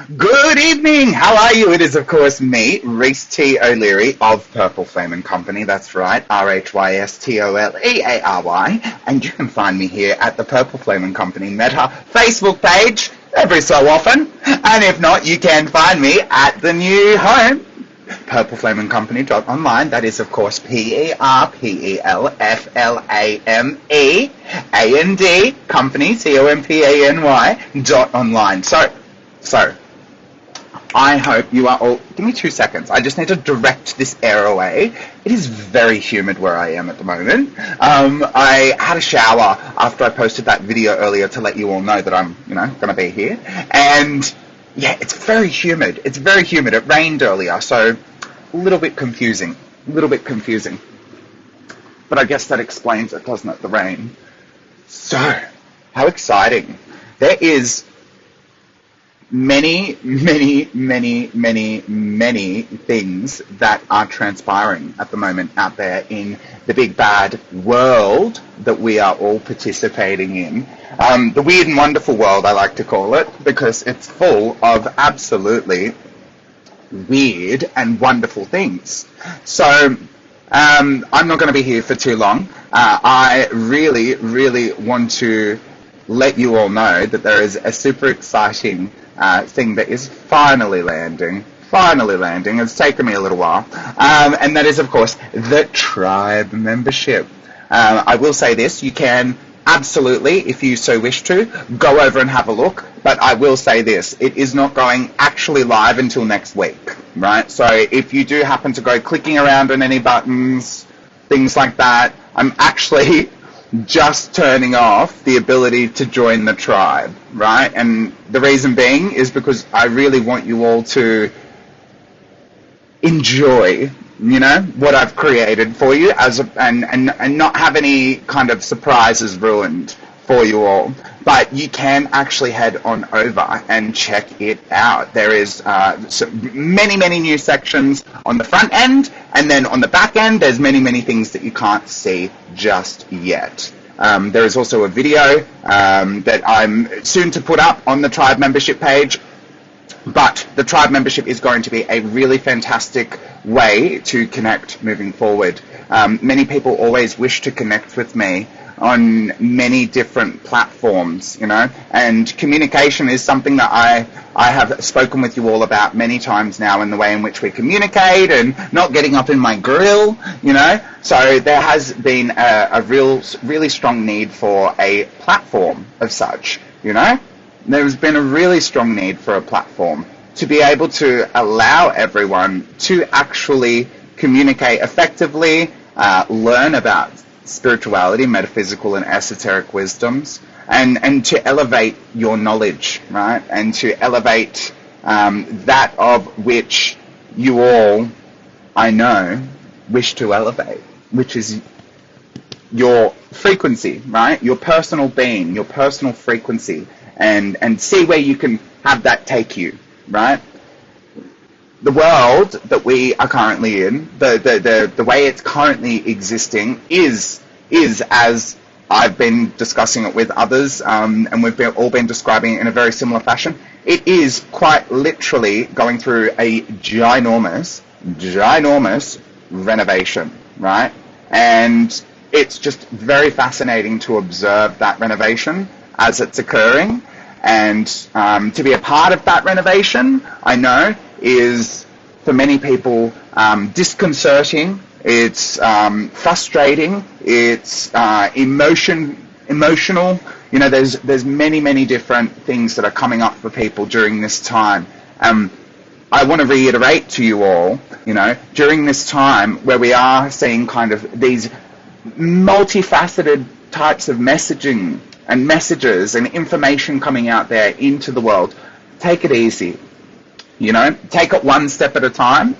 Good evening. How are you? It is, of course, me, Rhys T. O'Leary of perpelFLAME & Company. That's right, RHYSTOLEARY. And you can find me here at the perpelFLAME & Company Meta Facebook page every so often. And if not, you can find me at the new home, perpelFLAME&Company.online. That is, of course, PERPELFLAME AND Company, COMPANY.online. So, I hope you are all... Give me 2 seconds. I just need to direct this air away. It is very humid where I am at the moment. I had a shower after I posted that video earlier to let you all know that I'm, going to be here. And, yeah, it's very humid. It's very humid. It rained earlier, so a little bit confusing. But I guess that explains it, doesn't it, the rain? So, how exciting. There is... many things that are transpiring at the moment out there in the big bad world that we are all participating in. The weird and wonderful world, I like to call it, because it's full of absolutely weird and wonderful things. So I'm not going to be here for too long. I really want to let you all know that there is a super exciting thing that is finally landing. It's taken me a little while. And that is, of course, the tribe membership. I will say this, you can absolutely, if you so wish to, go over and have a look. But I will say this, it is not going actually live until next week, right? So if you do happen to go clicking around on any buttons, things like that, I'm actually just turning off the ability to join the tribe, right? And the reason being is because I really want you all to enjoy, what I've created for you and not have any kind of surprises ruined for you all. But you can actually head on over and check it out. There is many new sections on the front end, and then on the back end, there's many things that you can't see just yet. There is also a video that I'm soon to put up on the tribe membership page. But the tribe membership is going to be a really fantastic way to connect moving forward. Many people always wish to connect with me on many different platforms, and communication is something that I have spoken with you all about many times now, in the way in which we communicate and not getting up in my grill, So there has been a really strong need for a platform of such, There's been a really strong need for a platform to be able to allow everyone to actually communicate effectively, learn about spirituality, metaphysical and esoteric wisdoms, and to elevate your knowledge, right? And to elevate that of which you all, I know, wish to elevate, which is your frequency, right? Your personal being, your personal frequency, and see where you can have that take you, right? The world that we are currently in, the way it's currently existing is as I've been discussing it with others, and we've all been describing it in a very similar fashion. It is quite literally going through a ginormous renovation, right? And it's just very fascinating to observe that renovation as it's occurring, and to be a part of that renovation, I know, is for many people disconcerting. It's frustrating. It's emotional. There's many different things that are coming up for people during this time. I want to reiterate to you all, during this time where we are seeing kind of these multifaceted types of messaging and messages and information coming out there into the world, take it easy. Take it one step at a time.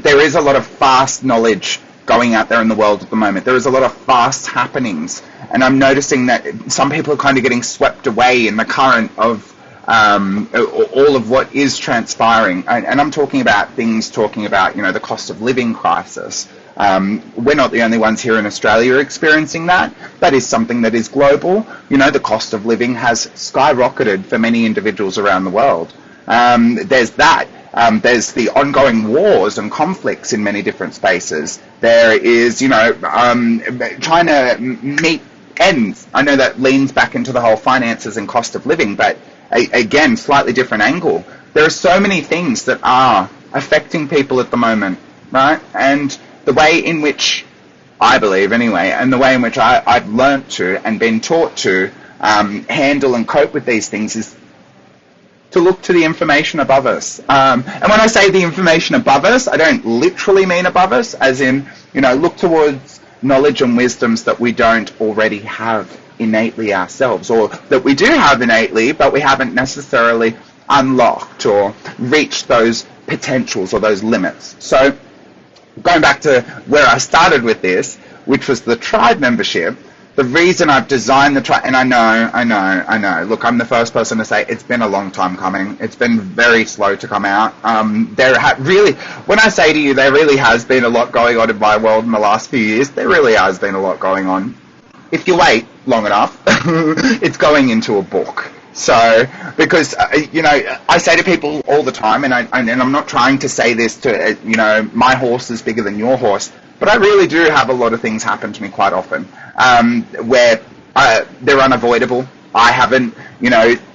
There is a lot of fast knowledge going out there in the world at the moment. There is a lot of fast happenings, and I'm noticing that some people are kind of getting swept away in the current of all of what is transpiring. And I'm talking about the cost of living crisis. We're not the only ones here in Australia experiencing that. That is something that is global. The cost of living has skyrocketed for many individuals around the world. There's that. There's the ongoing wars and conflicts in many different spaces. There is, trying to meet ends. I know that leans back into the whole finances and cost of living, but again, slightly different angle. There are so many things that are affecting people at the moment, right? And the way in which, I believe anyway, and the way in which I've learnt to and been taught to handle and cope with these things is to look to the information above us. And when I say the information above us, I don't literally mean above us, as in, look towards knowledge and wisdoms that we don't already have innately ourselves, or that we do have innately, but we haven't necessarily unlocked or reached those potentials or those limits. So going back to where I started with this, which was the tribe membership, the reason I've designed the tribe, and I know, look, I'm the first person to say it's been a long time coming. It's been very slow to come out. Really, when I say to you, there really has been a lot going on in my world in the last few years. There really has been a lot going on. If you wait long enough, it's going into a book. So, because, I say to people all the time, and I'm not trying to say this to, my horse is bigger than your horse, but I really do have a lot of things happen to me quite often, where they're unavoidable. I haven't,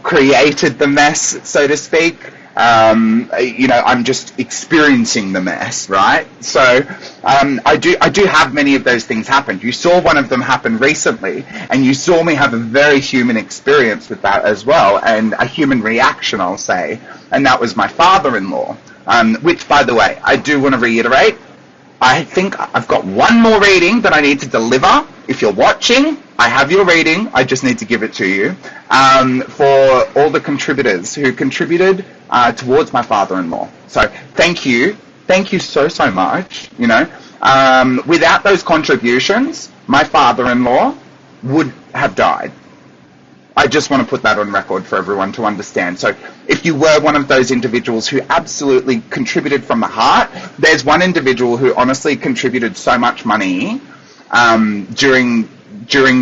created the mess, so to speak. I'm just experiencing the mess, right? So I do have many of those things happen. You saw one of them happen recently, and you saw me have a very human experience with that as well, and a human reaction, I'll say, and that was my father-in-law, which, by the way, I do want to reiterate, I think I've got one more reading that I need to deliver. If you're watching, I have your reading. I just need to give it to you. For all the contributors who contributed towards my father-in-law. So thank you. Thank you so much. Without those contributions, my father-in-law would have died. I just want to put that on record for everyone to understand. So if you were one of those individuals who absolutely contributed from the heart, there's one individual who honestly contributed so much money during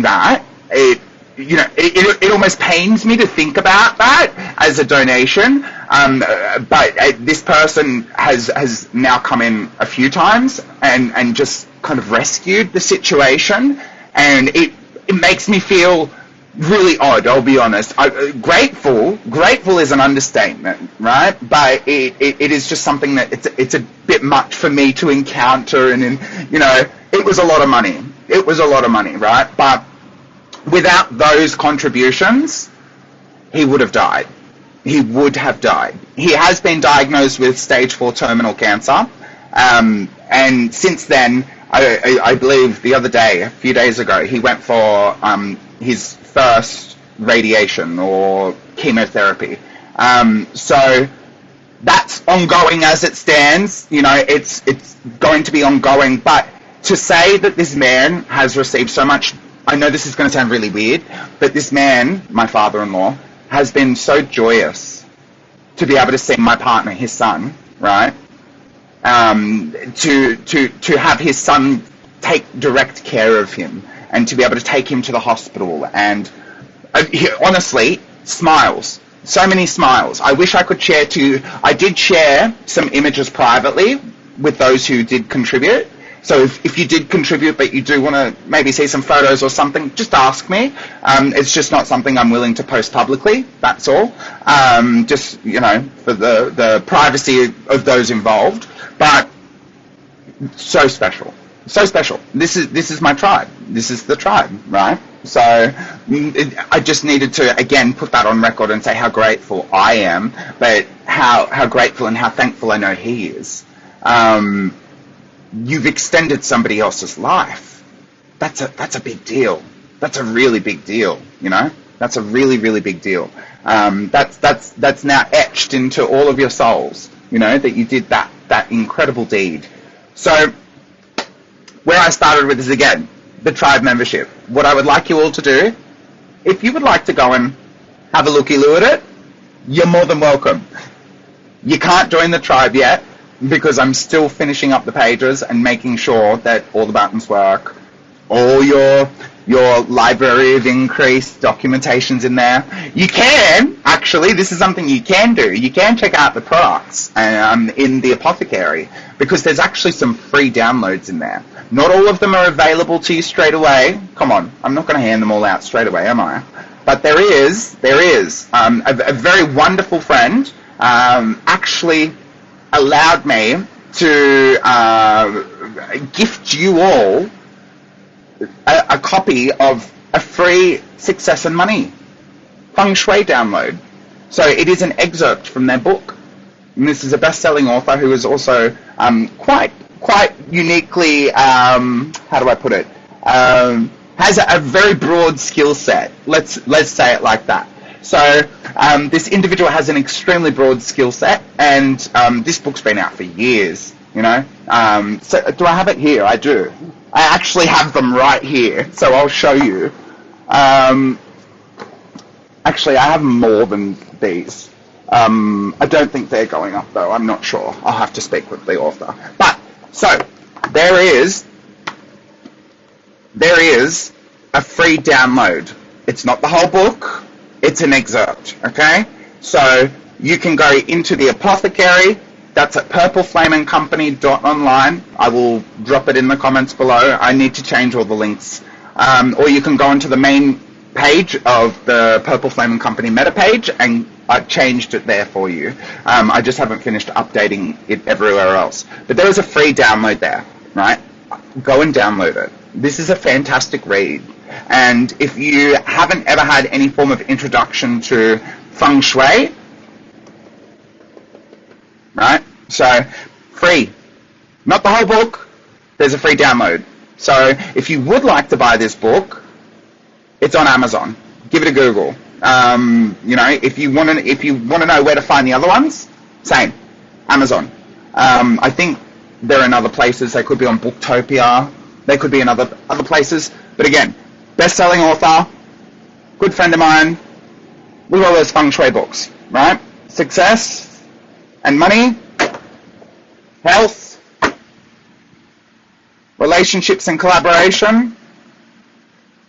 that. It almost pains me to think about that as a donation. But this person has now come in a few times and just kind of rescued the situation, and it makes me feel really odd, I'll be honest. Grateful is an understatement, right? But it is just something that it's a bit much for me to encounter, and it was a lot of money. It was a lot of money, right? But without those contributions, he would have died. He would have died. He has been diagnosed with stage 4 terminal cancer, and since then, I believe the other day, a few days ago, he went for his first radiation or chemotherapy. So that's ongoing as it stands. It's going to be ongoing. But to say that this man has received so much, I know this is going to sound really weird, but this man, my father-in-law, has been so joyous to be able to see my partner, his son, right? To have his son take direct care of him, and to be able to take him to the hospital, and he, honestly, smiles. So many smiles. I wish I could share I did share some images privately with those who did contribute. So if you did contribute, but you do want to maybe see some photos or something, just ask me. It's just not something I'm willing to post publicly, that's all. Just, for the privacy of those involved. But so special. So special. This is my tribe. This is the tribe, right? So I just needed to, again, put that on record and say how grateful I am, but how grateful and how thankful I know he is. You've extended somebody else's life. That's a big deal. That's a really big deal, That's a really, really big deal. That's now etched into all of your souls, that you did that incredible deed. So where I started with is, again, the tribe membership. What I would like you all to do, if you would like to go and have a looky-loo at it, you're more than welcome. You can't join the tribe yet, because I'm still finishing up the pages and making sure that all the buttons work, all your library of increased documentation's in there. You can, actually, this is something you can do. You can check out the products in the apothecary, because there's actually some free downloads in there. Not all of them are available to you straight away. Come on, I'm not going to hand them all out straight away, am I? But there is a very wonderful friend actually allowed me to gift you all a copy of a free Success and Money Feng Shui download. So it is an excerpt from their book. And this is a best-selling author who is also quite uniquely, how do I put it, has a very broad skill set. Let's say it like that. So this individual has an extremely broad skill set, and this book's been out for years, you know. So do I have it here? I do. I actually have them right here, so I'll show you. Actually, I have more than these. I don't think they're going up, though. I'm not sure. I'll have to speak with the author. But, so, there is a free download. It's not the whole book. It's an excerpt, okay? So, you can go into the apothecary. That's at perpelFLAME.online. I will drop it in the comments below. I need to change all the links. Or you can go into the main page of the Purple Flame and Company meta page, and I've changed it there for you. I just haven't finished updating it everywhere else. But there is a free download there, right? Go and download it. This is a fantastic read. And if you haven't ever had any form of introduction to Feng Shui, right? So, free. Not the whole book. There's a free download. So, if you would like to buy this book, it's on Amazon. Give it a Google. You know, if you want to know where to find the other ones, same. Amazon. I think they're in other places. They could be on Booktopia. They could be in other places. But again, best-selling author, good friend of mine, with all those Feng Shui books, right? Success and Money, Health, Relationships and Collaboration,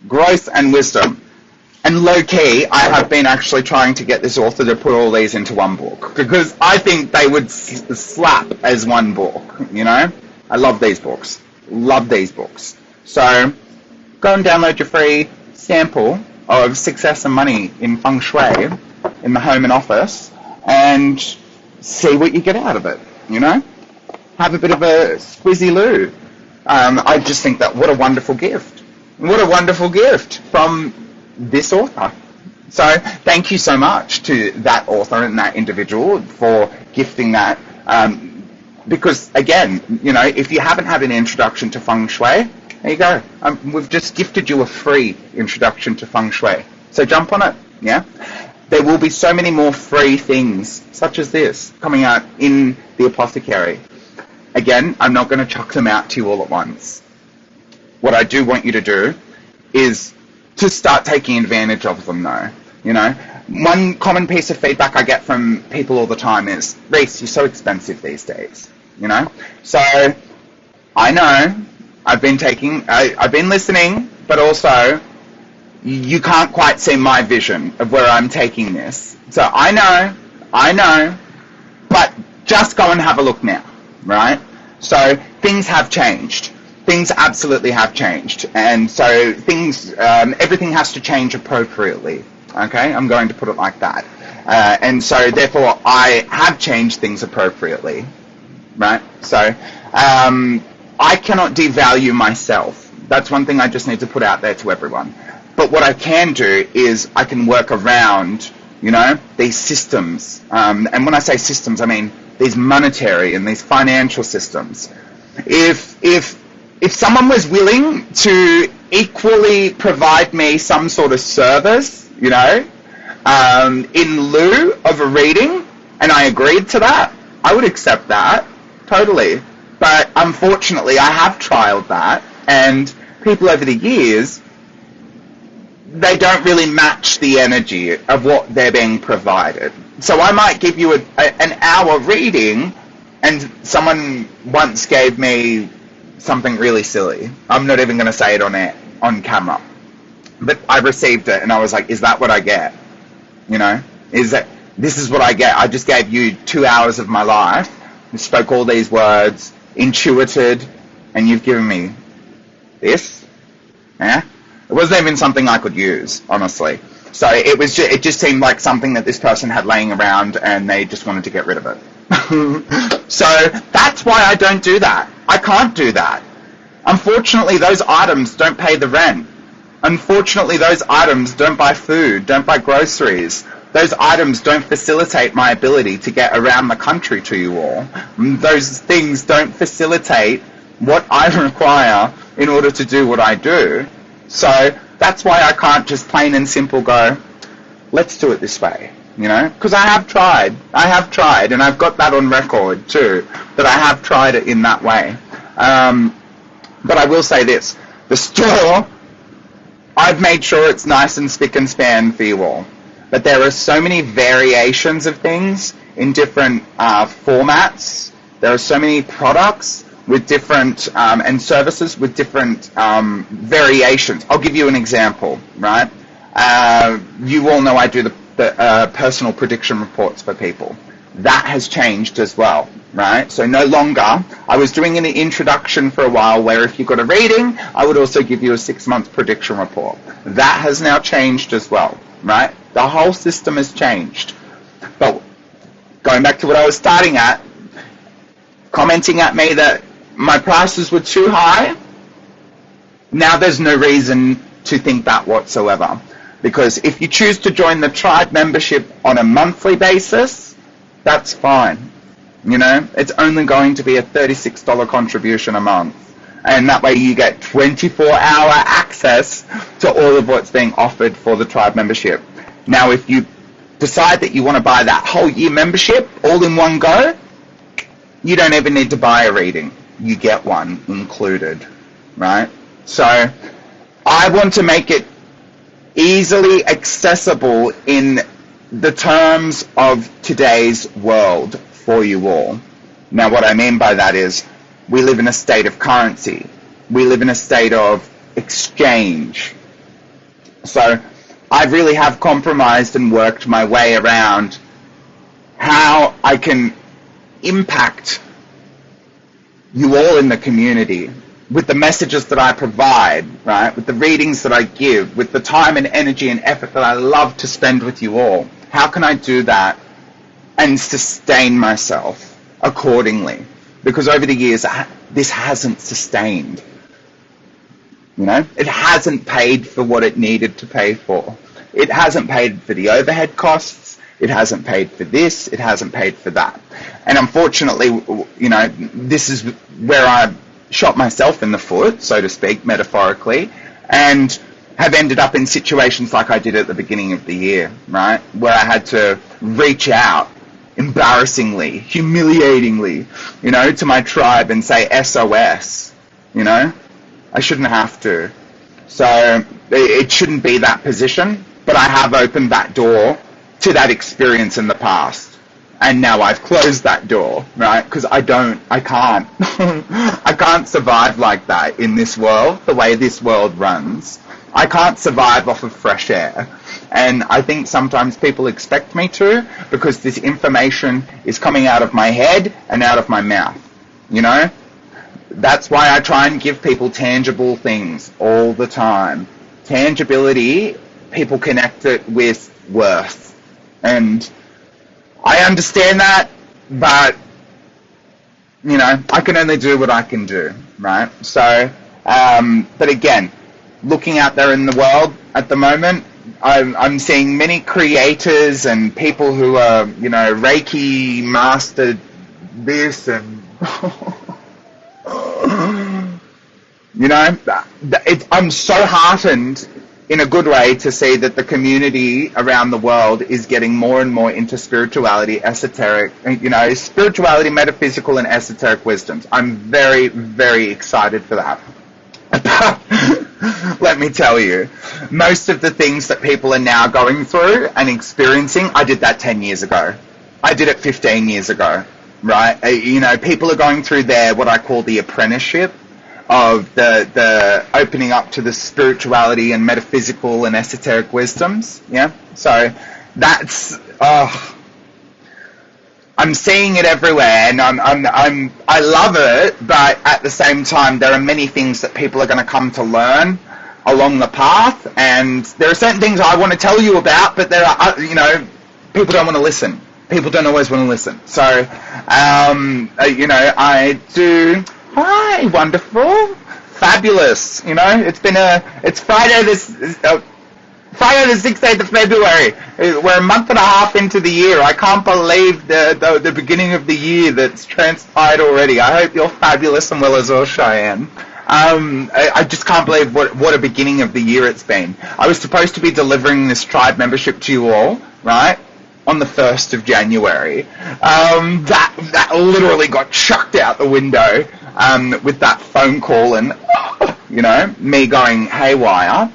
Growth and Wisdom. And low-key, I have been actually trying to get this author to put all these into one book, because I think they would slap as one book, you know? I love these books. Love these books. So, go and download your free sample of Success and Money in Feng Shui in the home and office, and see what you get out of it, you know? Have a bit of a squizzy-loo. I just think that what a wonderful gift. What a wonderful gift from this author. So thank you so much to that author and that individual for gifting that. Because, again, you know, if you haven't had an introduction to Feng Shui, there you go. We've just gifted you a free introduction to Feng Shui. So jump on it, yeah? There will be so many more free things, such as this, coming out in the apothecary. Again, I'm not going to chuck them out to you all at once. What I do want you to do is to start taking advantage of them, though. You know, one common piece of feedback I get from people all the time is, Rhys, you're so expensive these days, you know? So, I know, I've been listening, but also, you can't quite see my vision of where I'm taking this. So, I know, but just go and have a look now, right? So, things have changed. Things absolutely have changed, and so everything has to change appropriately, okay? I'm going to put it like that. And so, therefore, I have changed things appropriately, right? So, I cannot devalue myself. That's one thing I just need to put out there to everyone. But what I can do is I can work around, you know, these systems. And when I say systems, I mean these monetary and these financial systems. If someone was willing to equally provide me some sort of service, you know, in lieu of a reading, and I agreed to that, I would accept that, totally. But unfortunately, I have trialed that, and people over the years, they don't really match the energy of what they're being provided. So I might give you an hour reading, and someone once gave me something really silly. I'm not even going to say it on camera. But I received it, and I was like, is that what I get? You know? This is what I get? I just gave you 2 hours of my life, spoke all these words, intuited, and you've given me this? Yeah? It wasn't even something I could use, honestly. So it just seemed like something that this person had laying around, and they just wanted to get rid of it. So that's why I don't do that. I can't do that. Unfortunately, those items don't pay the rent. Unfortunately, those items don't buy food, don't buy groceries. Those items don't facilitate my ability to get around the country to you all. Those things don't facilitate what I require in order to do what I do. So that's why I can't just plain and simple go, let's do it this way, you know? Because I have tried, and I've got that on record too, that I have tried it in that way. But I will say this, the store, I've made sure it's nice and spick and span for you all. But there are so many variations of things in different formats. There are so many products with different and services with different variations. I'll give you an example, right? You all know I do the personal prediction reports for people. That has changed as well, right? So no longer, I was doing an introduction for a while where if you got a reading, I would also give you a 6-month prediction report. That has now changed as well, right? The whole system has changed. But going back to what I was starting at, commenting at me that my prices were too high, now there's no reason to think that whatsoever. Because if you choose to join the tribe membership on a monthly basis, that's fine. You know, it's only going to be a $36 contribution a month. And that way you get 24-hour access to all of what's being offered for the tribe membership. Now, if you decide that you want to buy that whole year membership all in one go, you don't even need to buy a reading. You get one included, right? So I want to make it easily accessible in the terms of today's world for you all. Now, what I mean by that is we live in a state of currency. We live in a state of exchange. So I really have compromised and worked my way around how I can impact you all in the community with the messages that I provide, right? With the readings that I give, with the time and energy and effort that I love to spend with you all. How can I do that and sustain myself accordingly? Because over the years, this hasn't sustained. You know, it hasn't paid for what it needed to pay for. It hasn't paid for the overhead costs. It hasn't paid for this. It hasn't paid for that. And unfortunately, you know, this is where I shot myself in the foot, so to speak, metaphorically, and have ended up in situations like I did at the beginning of the year, right? Where I had to reach out embarrassingly, humiliatingly, you know, to my tribe and say SOS, you know? I shouldn't have to. So it shouldn't be that position, but I have opened that door to that experience in the past. And now I've closed that door, right? Because I can't. I can't survive like that in this world, the way this world runs. I can't survive off of fresh air. And I think sometimes people expect me to, because this information is coming out of my head and out of my mouth, you know? That's why I try and give people tangible things all the time. Tangibility, people connect it with worth. And I understand that, but, you know, I can only do what I can do, right? So, but again, looking out there in the world at the moment, I'm seeing many creators and people who are, you know, Reiki mastered this and, you know, I'm so heartened in a good way to see that the community around the world is getting more and more into spirituality, esoteric, you know, spirituality, metaphysical and esoteric wisdoms. I'm very, very excited for that. Let me tell you, most of the things that people are now going through and experiencing, I did that 10 years ago. I did it 15 years ago, right? You know, people are going through their, what I call the apprenticeship, of the opening up to the spirituality and metaphysical and esoteric wisdoms. Yeah, so that's I'm seeing it everywhere, and I love it, but at the same time, there are many things that people are going to come to learn along the path, and there are certain things I want to tell you about, but there are, people don't want to listen. People don't always want to listen. So, I do. Hi, wonderful, fabulous. It's Friday Friday the 16th of February. We're a month and a half into the year. I can't believe the beginning of the year that's transpired already. I hope you're fabulous and well as well, Cheyenne. I just can't believe what a beginning of the year it's been. I was supposed to be delivering this tribe membership to you all, right, on the 1st of January. That literally got chucked out the window with that phone call and, me going haywire.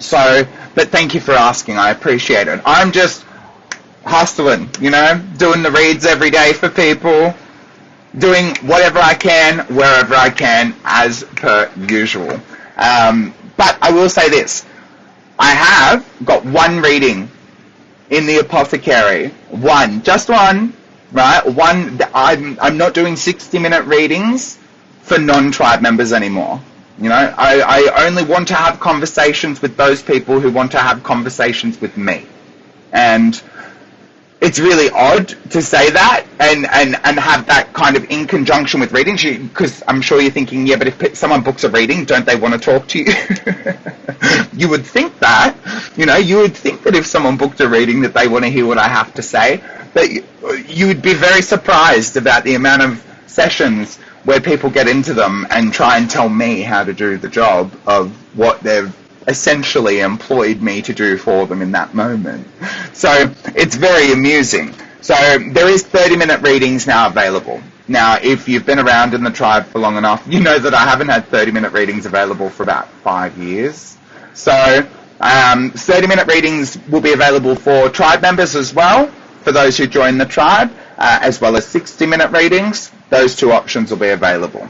So, but thank you for asking. I appreciate it. I'm just hustling, doing the reads every day for people, doing whatever I can, wherever I can, as per usual. But I will say this. I have got one reading in the apothecary. Just one, right? I'm not doing 60-minute readings for non-tribe members anymore. I only want to have conversations with those people who want to have conversations with me. And it's really odd to say that and have that kind of in conjunction with readings, because I'm sure you're thinking, yeah, but if someone books a reading, don't they want to talk to you? You would think that, you would think that if someone booked a reading that they want to hear what I have to say, but you would be very surprised about the amount of sessions where people get into them and try and tell me how to do the job of what they've essentially employed me to do for them in that moment. So it's very amusing. So there is 30-minute readings now available. Now, if you've been around in the tribe for long enough, you know that I haven't had 30-minute readings available for about 5 years. So 30-minute readings will be available for tribe members as well, for those who join the tribe, as well as 60-minute readings. Those two options will be available,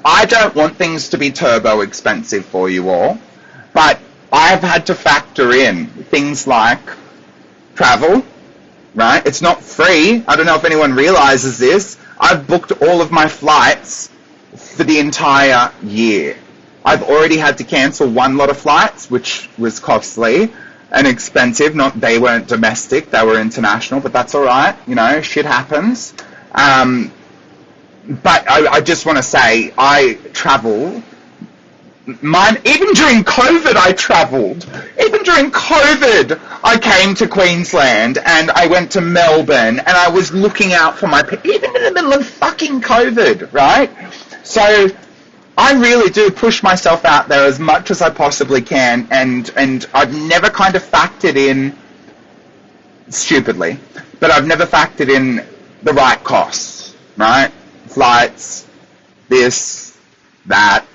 I don't want things to be turbo expensive for you all, but I've had to factor in things like travel, right? It's not free. I don't know if anyone realizes this. I've booked all of my flights for the entire year. I've already had to cancel one lot of flights, which was costly and expensive. They weren't domestic, they were international, but that's all right. Shit happens. But I just want to say, I travel. Even during COVID, I travelled. Even during COVID, I came to Queensland and I went to Melbourne and I was looking out for even in the middle of fucking COVID, right? So I really do push myself out there as much as I possibly can, and I've never kind of factored in, stupidly, but I've never factored in the right costs, right? Flights, this, that,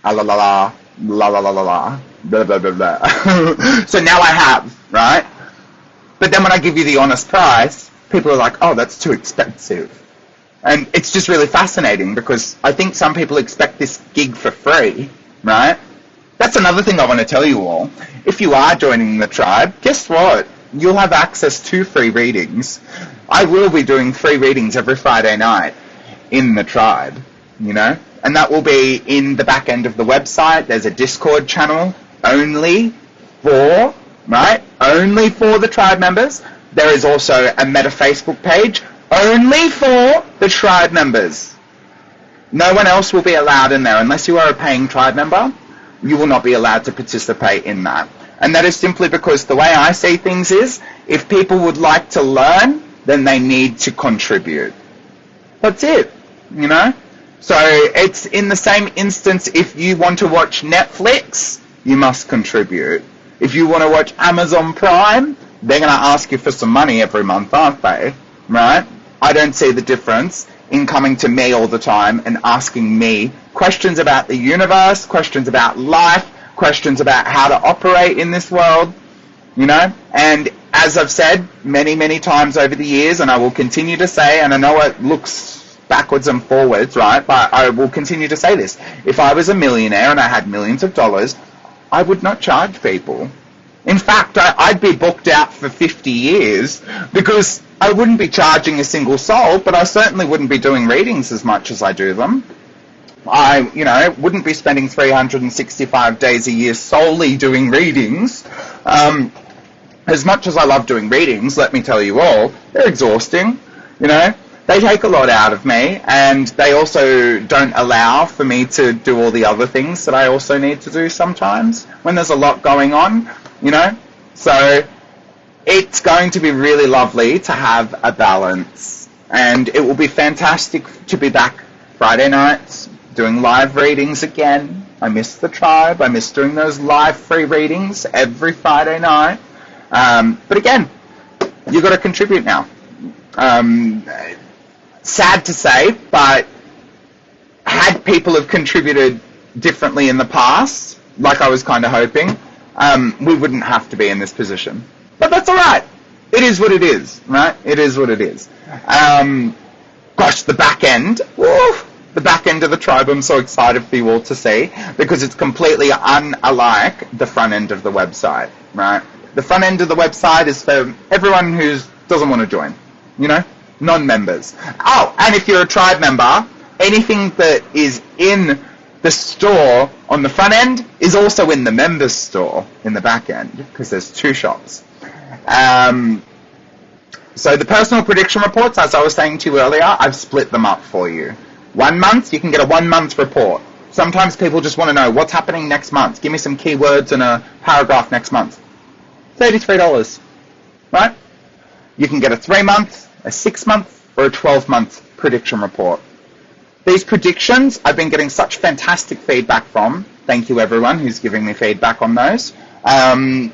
la la la, la la la la la, blah blah blah blah. So now I have, right? But then when I give you the honest price, people are like, oh, that's too expensive. And it's just really fascinating, because I think some people expect this gig for free, right? That's another thing I want to tell you all. If you are joining the tribe, guess what? You'll have access to free readings. I will be doing free readings every Friday night in the tribe, and that will be in the back end of the website. There's a Discord channel only for the tribe members. There is also a Meta Facebook page only for the tribe members. No one else will be allowed in there. Unless you are a paying tribe member, you will not be allowed to participate in that. And that is simply because the way I see things is, if people would like to learn, then they need to contribute. That's it, So it's in the same instance, if you want to watch Netflix, you must contribute. If you want to watch Amazon Prime, they're going to ask you for some money every month, aren't they? Right? I don't see the difference in coming to me all the time and asking me questions about the universe, questions about life, questions about how to operate in this world, And as I've said many, many times over the years, and I will continue to say, and I know it looks backwards and forwards, right? But I will continue to say this. If I was a millionaire and I had millions of dollars, I would not charge people. In fact, I'd be booked out for 50 years because I wouldn't be charging a single soul, but I certainly wouldn't be doing readings as much as I do them. I, wouldn't be spending 365 days a year solely doing readings. As much as I love doing readings, let me tell you all, they're exhausting, They take a lot out of me, and they also don't allow for me to do all the other things that I also need to do sometimes when there's a lot going on, So it's going to be really lovely to have a balance, and it will be fantastic to be back Friday nights doing live readings again. I miss the tribe. I miss doing those live free readings every Friday night. But again, you've got to contribute now. Sad to say, but had people have contributed differently in the past, like I was kind of hoping, we wouldn't have to be in this position. But that's all right. It is what it is, right? It is what it is. Gosh, the back end. Woo, the back end of the tribe, I'm so excited for you all to see, because it's completely unlike the front end of the website, right? The front end of the website is for everyone who doesn't want to join, non-members. Oh, and if you're a tribe member, anything that is in the store on the front end is also in the members store in the back end, because there's two shops. So the personal prediction reports, as I was saying to you earlier, I've split them up for you. 1 month, you can get a 1 month report. Sometimes people just want to know what's happening next month. Give me some keywords and a paragraph next month. $33, right? You can get a 3 month, a 6 month, or a 12 month prediction report. These predictions, I've been getting such fantastic feedback from. Thank you everyone who's giving me feedback on those. One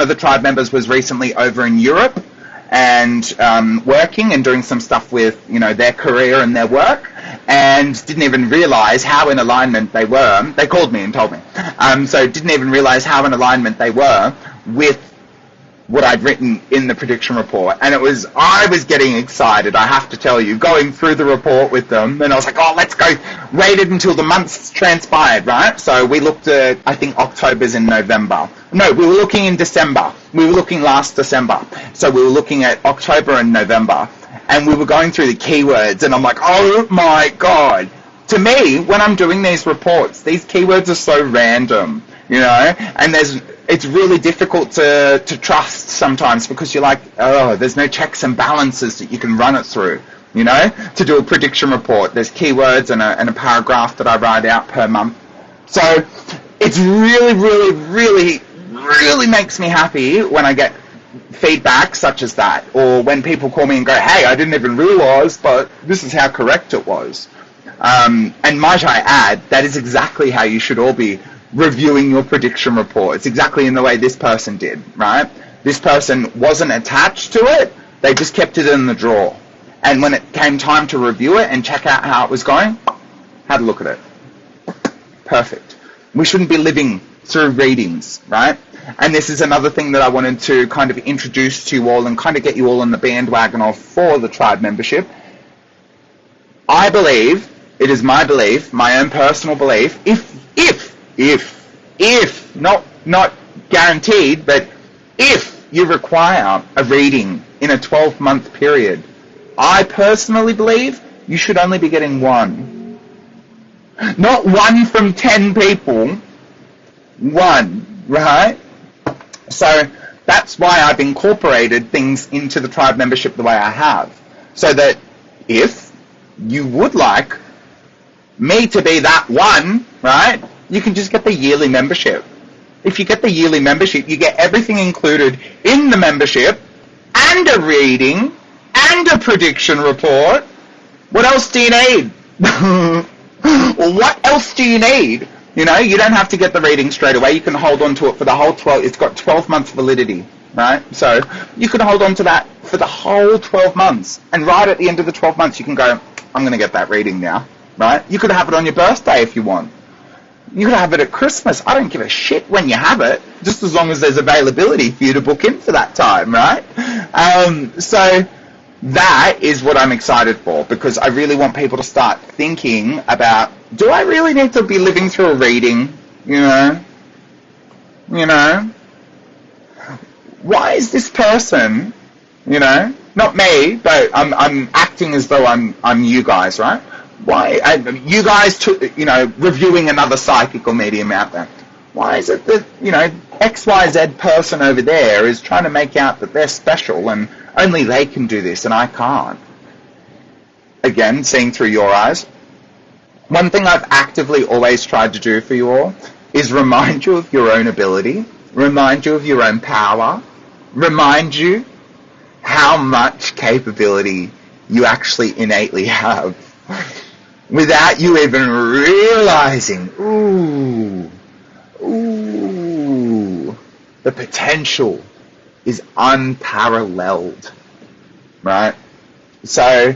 of the tribe members was recently over in Europe and working and doing some stuff with their career and their work, and didn't even realize how in alignment they were. They called me and told me. So didn't even realize how in alignment they were with what I'd written in the prediction report. And I was getting excited, I have to tell you, going through the report with them, and I was like, oh, let's go, waited until the months transpired, right? So we looked at, I think October's in November. No, we were looking in December. We were looking last December. So we were looking at October and November, and we were going through the keywords, and I'm like, oh my God. To me, when I'm doing these reports, these keywords are so random, and it's really difficult to trust sometimes, because you're like, oh, there's no checks and balances that you can run it through, to do a prediction report. There's keywords and a paragraph that I write out per month. So it's really, really, really, really makes me happy when I get feedback such as that, or when people call me and go, hey, I didn't even realize, but this is how correct it was. And might I add, that is exactly how you should all be reviewing your prediction report. It's exactly in the way this person did, right? This person wasn't attached to it. They just kept it in the drawer. And when it came time to review it and check out how it was going, had a look at it. Perfect. We shouldn't be living through readings, right? And this is another thing that I wanted to kind of introduce to you all and kind of get you all on the bandwagon of for the tribe membership. I believe, it is my belief, my own personal belief, if not guaranteed, but if you require a reading in a 12-month period, I personally believe you should only be getting one. Not one from 10 people, one, right? So that's why I've incorporated things into the tribe membership the way I have, so that if you would like me to be that one, right, you can just get the yearly membership. If you get the yearly membership, you get everything included in the membership, and a reading, and a prediction report. What else do you need? What else do you need? You don't have to get the reading straight away. You can hold on to it for the whole 12, it's got 12 months validity, right? So you can hold on to that for the whole 12 months. And right at the end of the 12 months, you can go, I'm going to get that reading now, right? You could have it on your birthday if you want. You could have it at Christmas. I don't give a shit when you have it, just as long as there's availability for you to book in for that time, right? So, That is what I'm excited for, because I really want people to start thinking about, do I really need to be living through a reading? You know? Why is this person, not me, but I'm acting as though I'm you guys, right? Why, you guys, reviewing another psychic or medium out there. Why is it that, XYZ person over there is trying to make out that they're special and only they can do this and I can't? Again, seeing through your eyes. One thing I've actively always tried to do for you all is remind you of your own ability, remind you of your own power, remind you how much capability you actually innately have without you even realizing, the potential is unparalleled, right? So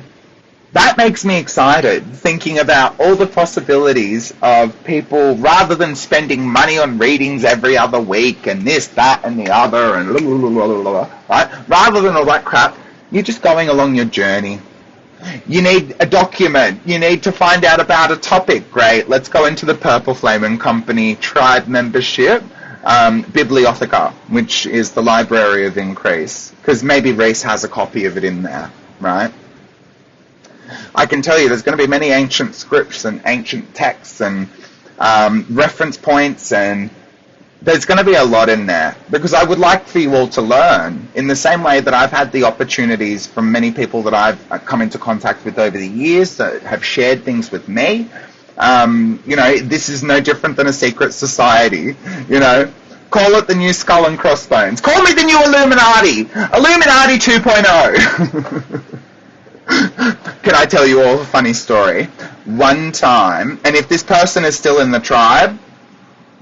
that makes me excited, thinking about all the possibilities of people, rather than spending money on readings every other week and this, that, and the other, and right? Rather than all that crap, you're just going along your journey. You need a document. You need to find out about a topic. Great. Let's go into the perpelFLAME and Company tribe membership. Bibliotheca, which is the Library of Increase, because maybe Rhys has a copy of it in there, right? I can tell you there's going to be many ancient scripts and ancient texts and reference points, and there's going to be a lot in there, because I would like for you all to learn in the same way that I've had the opportunities from many people that I've come into contact with over the years that have shared things with me. This is no different than a secret society, Call it the new Skull and Crossbones. Call me the new Illuminati. Illuminati 2.0. Can I tell you all a funny story? One time, and if this person is still in the tribe,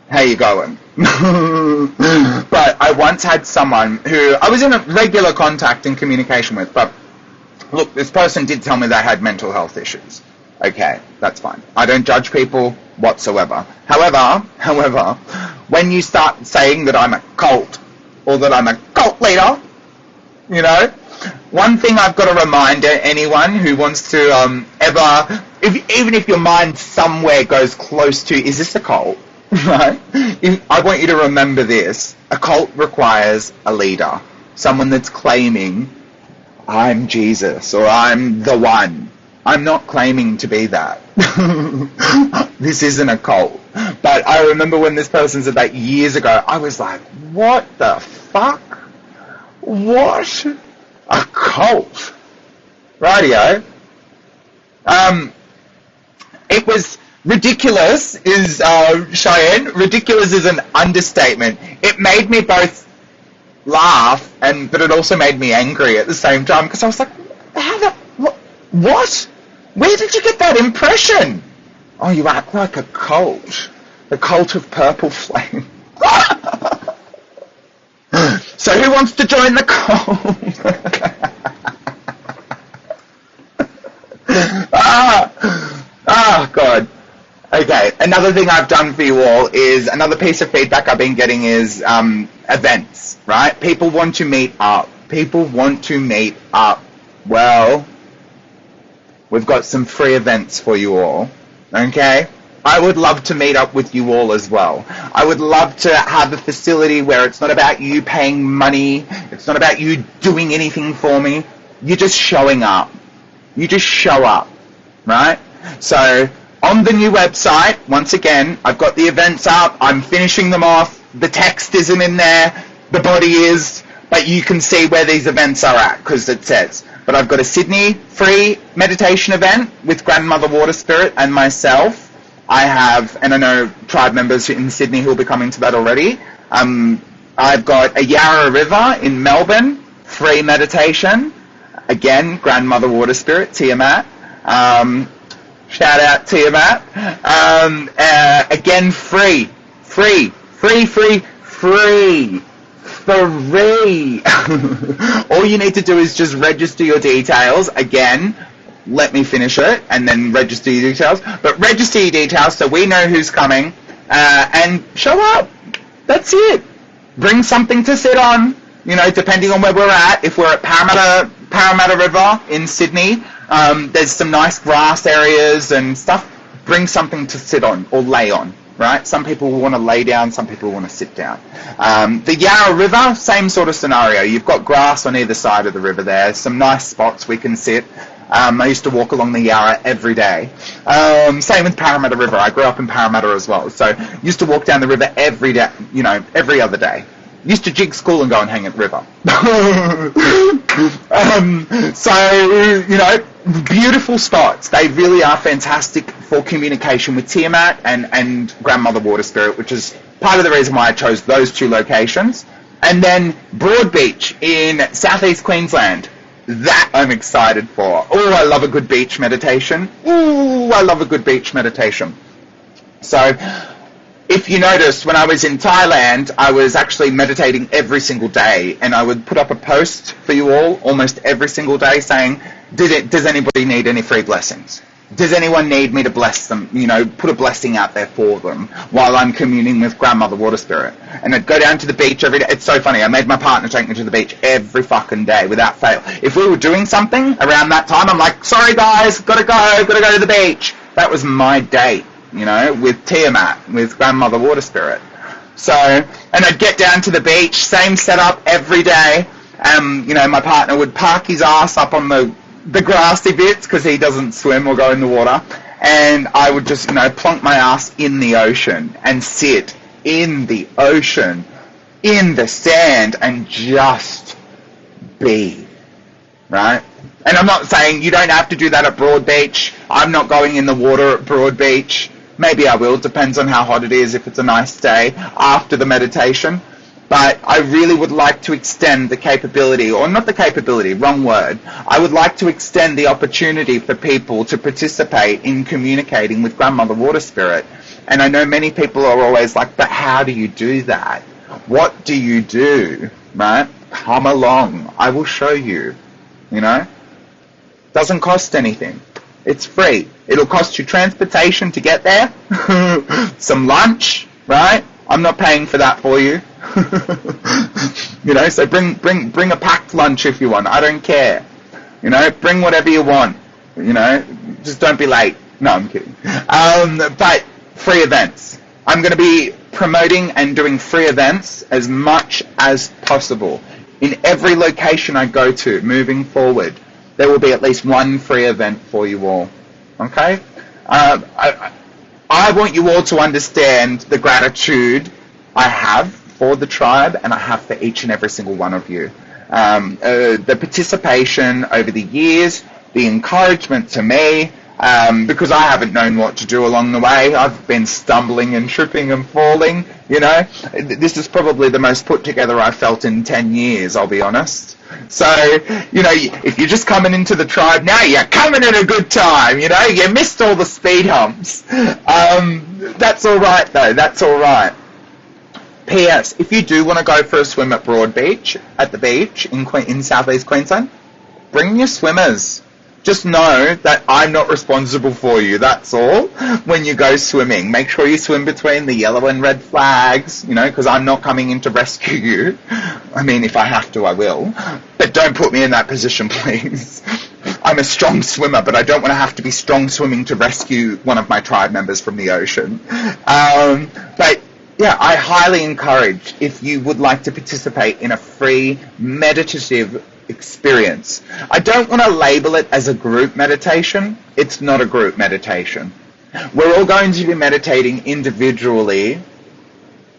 how you going? But I once had someone who I was in a regular contact and communication with, but look, this person did tell me they had mental health issues. Okay, that's fine. I don't judge people whatsoever. However, when you start saying that I'm a cult, or that I'm a cult leader, one thing I've got to remind anyone who wants to even if your mind somewhere goes close to, is this a cult? Right? I want you to remember this. A cult requires a leader. Someone that's claiming, I'm Jesus, or I'm the one. I'm not claiming to be that. This isn't a cult. But I remember when this person said that years ago, I was like, what the fuck? What? A cult? Rightio. It was ridiculous, is Cheyenne. Ridiculous is an understatement. It made me both laugh, but it also made me angry at the same time, because I was like, what? Where did you get that impression? Oh, you act like a cult. The cult of perpelFLAME. So who wants to join the cult? God. Okay, another thing I've done for you all is, another piece of feedback I've been getting is events, right? People want to meet up. Well, we've got some free events for you all, okay? I would love to meet up with you all as well. I would love to have a facility where it's not about you paying money, it's not about you doing anything for me, you're just showing up. You just show up, right? So, on the new website, once again, I've got the events up, I'm finishing them off, the text isn't in there, the body is, but you can see where these events are at, because it says. But I've got a Sydney free meditation event with Grandmother Water Spirit and myself. I have, and I know tribe members in Sydney who will be coming to that already. I've got a Yarra River in Melbourne, free meditation. Again, Grandmother Water Spirit, Tiamat. Shout out Tiamat. Again, free. All you need to do is just register your details. Again, let me finish it and then register your details. But register your details so we know who's coming, and show up. That's it. Bring something to sit on, depending on where we're at. If we're at Parramatta Parramatta River in Sydney. There's some nice grass areas and stuff. Bring something to sit on or lay on, right? Some people want to lay down, some people want to sit down. The Yarra River, same sort of scenario. You've got grass on either side of the river there. Some nice spots we can sit. I used to walk along the Yarra every day. Same with Parramatta River. I grew up in Parramatta as well. So used to walk down the river every day, every other day. Used to jig school and go and hang at the river. Beautiful spots. They really are fantastic for communication with Tiamat and Grandmother Water Spirit, which is part of the reason why I chose those two locations. And then Broadbeach in southeast Queensland. That I'm excited for. Oh, I love a good beach meditation. Ooh, I love a good beach meditation. So, if you noticed, when I was in Thailand, I was actually meditating every single day, and I would put up a post for you all almost every single day saying, does anybody need any free blessings? Does anyone need me to bless them, put a blessing out there for them while I'm communing with Grandmother Water Spirit? And I'd go down to the beach every day. It's so funny. I made my partner take me to the beach every fucking day without fail. If we were doing something around that time, I'm like, sorry guys, gotta go to the beach. That was my date, with Tiamat, with Grandmother Water Spirit. So, and I'd get down to the beach, same setup every day. My partner would park his ass up on the grassy bits because he doesn't swim or go in the water, and I would just plonk my ass in the ocean and sit in the ocean in the sand and just be, right? And I'm not saying you don't have to do that at Broadbeach. I'm not going in the water at Broadbeach. Maybe I will, depends on how hot it is, if it's a nice day after the meditation. But I really would like to extend the capability, or not the capability, wrong word. I would like to extend the opportunity for people to participate in communicating with Grandmother Water Spirit. And I know many people are always like, but how do you do that? What do you do? Right? Come along. I will show you. Doesn't cost anything. It's free. It'll cost you transportation to get there. Some lunch, right? I'm not paying for that for you. So bring a packed lunch if you want. I don't care. Bring whatever you want. Just don't be late. No, I'm kidding. But free events. I'm going to be promoting and doing free events as much as possible. In every location I go to, moving forward, there will be at least one free event for you all. Okay? I want you all to understand the gratitude I have for the tribe, and I have for each and every single one of you. The participation over the years, the encouragement to me, because I haven't known what to do along the way. I've been stumbling and tripping and falling, This is probably the most put together I've felt in 10 years, I'll be honest. So, if you're just coming into the tribe now, you're coming at a good time, you missed all the speed humps. That's all right, though. That's all right. P.S. If you do want to go for a swim at Broadbeach, at the beach in southeast Queensland, bring your swimmers. Just know that I'm not responsible for you, that's all. When you go swimming, make sure you swim between the yellow and red flags, because I'm not coming in to rescue you. I mean, if I have to, I will. But don't put me in that position, please. I'm a strong swimmer, but I don't want to have to be strong swimming to rescue one of my tribe members from the ocean. But yeah, I highly encourage, if you would like to participate in a free meditative experience. I don't want to label it as a group meditation. It's not a group meditation. We're all going to be meditating individually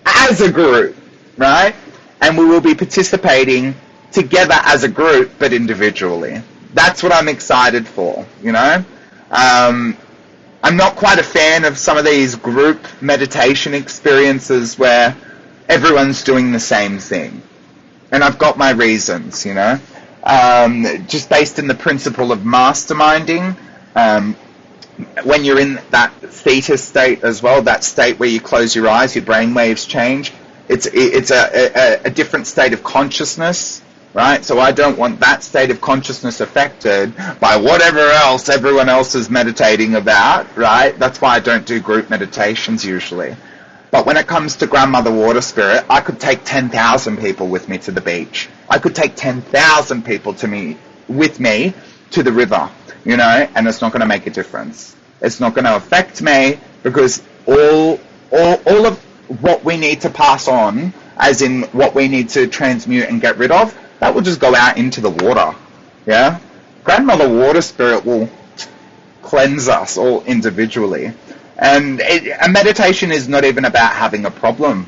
as a group, right? And we will be participating together as a group, but individually. That's what I'm excited for, I'm not quite a fan of some of these group meditation experiences where everyone's doing the same thing. And I've got my reasons, just based in the principle of masterminding. When you're in that theta state as well, that state where you close your eyes, your brain waves change, it's a different state of consciousness. Right? So I don't want that state of consciousness affected by whatever else everyone else is meditating about, right? That's why I don't do group meditations usually. But when it comes to Grandmother Water Spirit, I could take 10,000 people with me to the beach. I could take 10,000 people to me with me to the river, and it's not going to make a difference. It's not going to affect me, because all of what we need to pass on, as in what we need to transmute and get rid of, that will just go out into the water. Yeah? Grandmother Water Spirit will cleanse us all individually. And a meditation is not even about having a problem.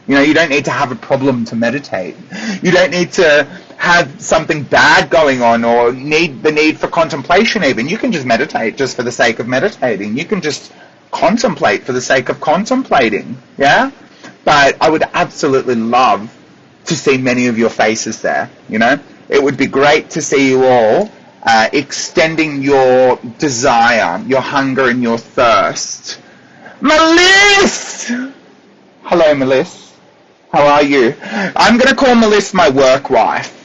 You don't need to have a problem to meditate. You don't need to have something bad going on, or the need for contemplation even. You can just meditate just for the sake of meditating. You can just contemplate for the sake of contemplating. Yeah? But I would absolutely love to see many of your faces there. It would be great to see you all extending your desire, your hunger and your thirst. Melissa! Hello, Melissa. How are you? I'm going to call Melissa my work wife.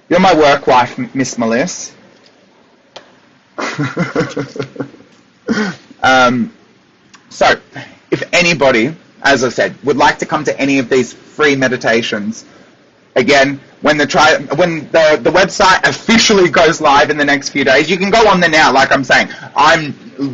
You're my work wife, Miss Melissa. So, if anybody, as I said, would like to come to any of these free meditations, again, when the website officially goes live in the next few days, you can go on there now, like I'm saying.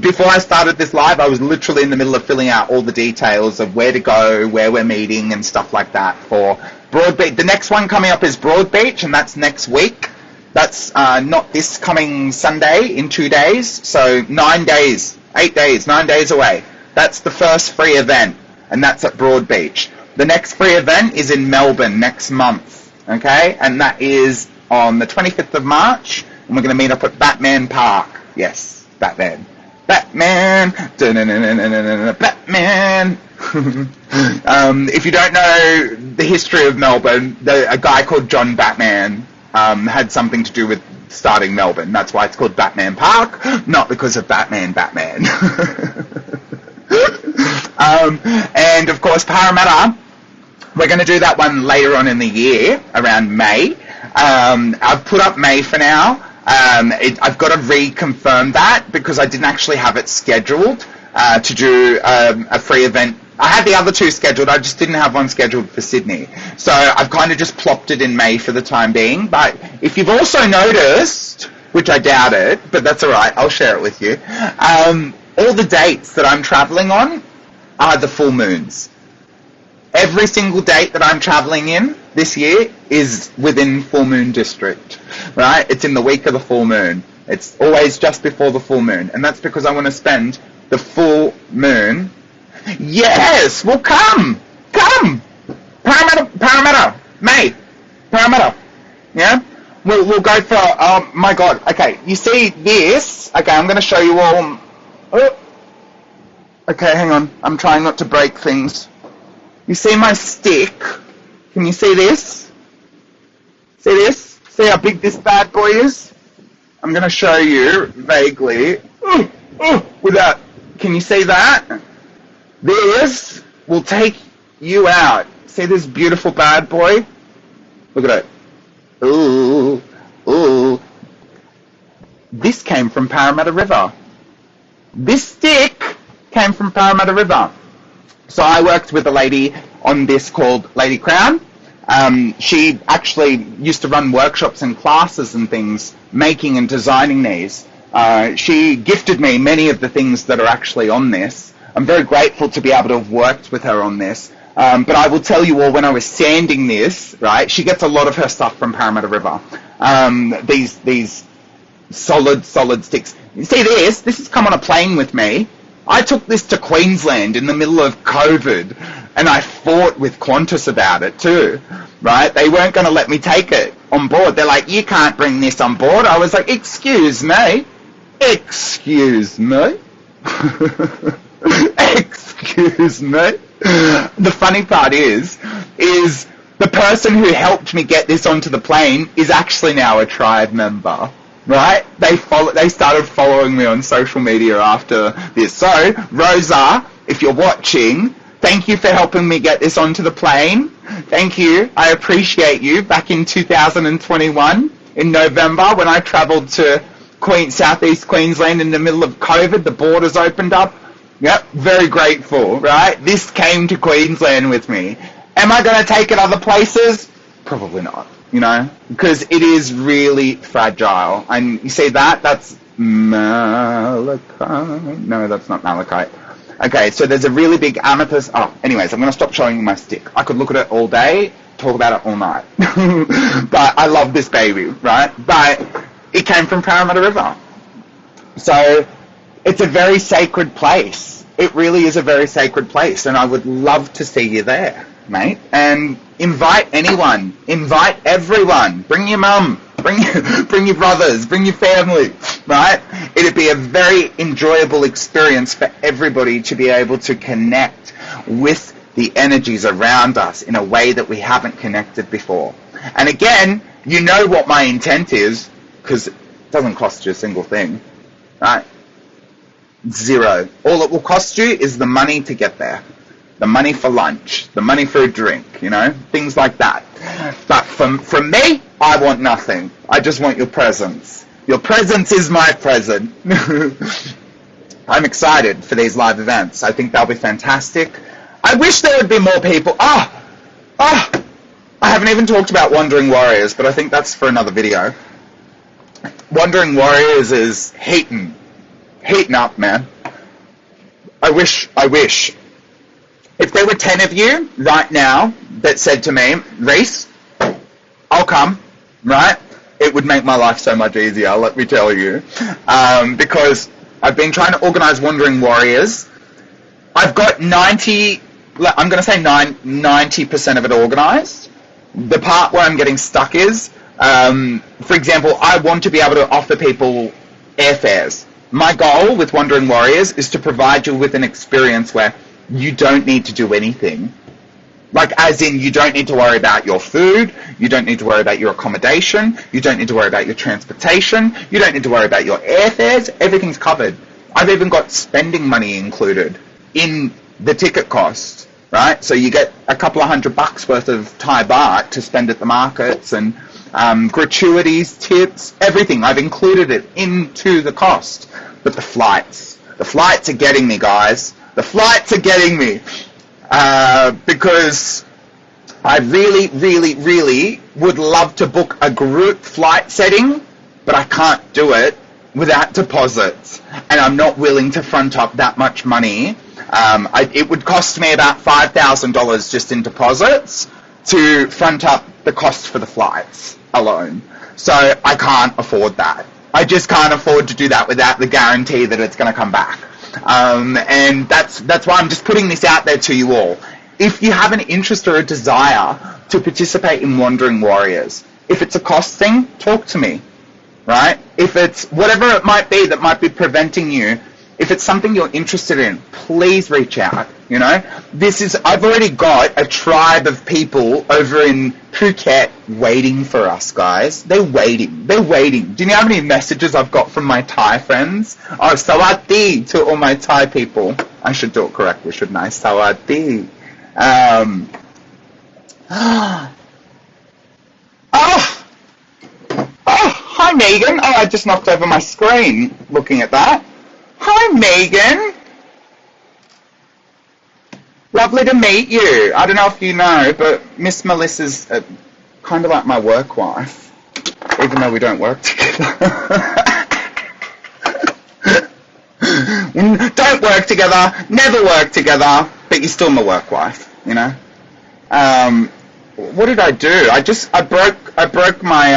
Before I started this live, I was literally in the middle of filling out all the details of where to go, where we're meeting, and stuff like that for Broadbeach. The next one coming up is Broadbeach, and that's next week. That's not this coming Sunday, in 2 days. So 9 days, 8 days, 9 days away. That's the first free event, and that's at Broadbeach. The next free event is in Melbourne next month, okay? And that is on the 25th of March, and we're going to meet up at Batman Park. Yes, Batman. Batman! Batman! If you don't know the history of Melbourne, a guy called John Batman had something to do with starting Melbourne. That's why it's called Batman Park, not because of Batman. And of course, Parramatta, we're going to do that one later on in the year, around May. I've put up May for now. I've got to reconfirm that, because I didn't actually have it scheduled to do a free event. I had the other two scheduled, I just didn't have one scheduled for Sydney. So I've kind of just plopped it in May for the time being. But if you've also noticed, which I doubt it, but that's all right, I'll share it with you, all the dates that I'm travelling on are the full moons. Every single date that I'm travelling in this year is within full moon district, right? It's in the week of the full moon. It's always just before the full moon. And that's because I want to spend the full moon. Yes! Well, come! Parramatta! May! Parramatta! Yeah? We'll go for, oh my God. Okay, you see this? Okay, I'm going to show you all. Oh. Okay, hang on. I'm trying not to break things. You see my stick? Can you see this? See this? See how big this bad boy is? I'm going to show you vaguely. Without, can you see that? This will take you out. See this beautiful bad boy? Look at it. Ooh. This came from Parramatta River. This stick came from Parramatta River. So I worked with a lady on this called Lady Crown. She actually used to run workshops and classes and things, making and designing these. She gifted me many of the things that are actually on this. I'm very grateful to be able to have worked with her on this. But I will tell you all, when I was sanding this, right, she gets a lot of her stuff from Parramatta River. These solid sticks. You see this? This has come on a plane with me. I took this to Queensland in the middle of COVID, and I fought with Qantas about it too, right? They weren't going to let me take it on board. They're like, you can't bring this on board. I was like, excuse me? Excuse me? Excuse me? The funny part is the person who helped me get this onto the plane is actually now a tribe member. Right? They started following me on social media after this. So, Rosa, if you're watching, thank you for helping me get this onto the plane. Thank you. I appreciate you. Back in 2021, in November, when I travelled to Southeast Queensland in the middle of COVID, the borders opened up. Yep, very grateful, right? This came to Queensland with me. Am I going to take it other places? Probably not. you know, because it is really fragile. And you see that? That's malachite. No, that's not malachite. Okay, so there's a really big amethyst. Oh, anyways, I'm going to stop showing you my stick. I could look at it all day, talk about it all night. But I love this baby, right? But it came from Parramatta River. So it's a very sacred place. It really is a very sacred place, and I would love to see you there, mate. And invite anyone. Invite everyone. Bring your mum. Bring your brothers. Bring your family, right? It'd be a very enjoyable experience for everybody to be able to connect with the energies around us in a way that we haven't connected before. And again, you know what my intent is, because it doesn't cost you a single thing, right? Zero. All it will cost you is the money to get there. The money for lunch, the money for a drink, you know, things like that. But from me, I want nothing. I just want your presence. Your presence is my present. I'm excited for these live events. I think they'll be fantastic. I wish there would be more people. I haven't even talked about Wandering Warriors, but I think that's for another video. Wandering Warriors is heating up, man. I wish. If there were 10 of you right now that said to me, Rhys, I'll come, right? It would make my life so much easier, let me tell you. Because I've been trying to organize Wandering Warriors. I've got 90% of it organized. The part where I'm getting stuck is, for example, I want to be able to offer people airfares. My goal with Wandering Warriors is to provide you with an experience where you don't need to do anything. Like, as in, you don't need to worry about your food, you don't need to worry about your accommodation, you don't need to worry about your transportation, you don't need to worry about your airfares, everything's covered. I've even got spending money included in the ticket cost, right? So you get a couple of $100 worth of Thai baht to spend at the markets, and gratuities, tips, everything. I've included it into the cost. But the flights are getting me, guys. The flights are getting me, because I really, really, really would love to book a group flight setting, but I can't do it without deposits, and I'm not willing to front up that much money. It would cost me about $5,000 just in deposits to front up the cost for the flights alone. So I can't afford that. I just can't afford to do that without the guarantee that it's going to come back. And that's why I'm just putting this out there to you all. If you have an interest or a desire to participate in Wandering Warriors, if it's a cost thing, talk to me, right? If it's whatever it might be that might be preventing you, if it's something you're interested in, please reach out, you know? I've already got a tribe of people over in Phuket waiting for us, guys. They're waiting. Do you know how many messages I've got from my Thai friends? Oh, sawati to all my Thai people. I should do it correctly, shouldn't I? Sawati. Hi, Megan. Oh, I just knocked over my screen looking at that. Hi, Megan. Lovely to meet you. I don't know if you know, but Miss Melissa's kind of like my work wife, even though we don't work together. Don't work together, never work together, but you're still my work wife, you know? What did I do? I broke my,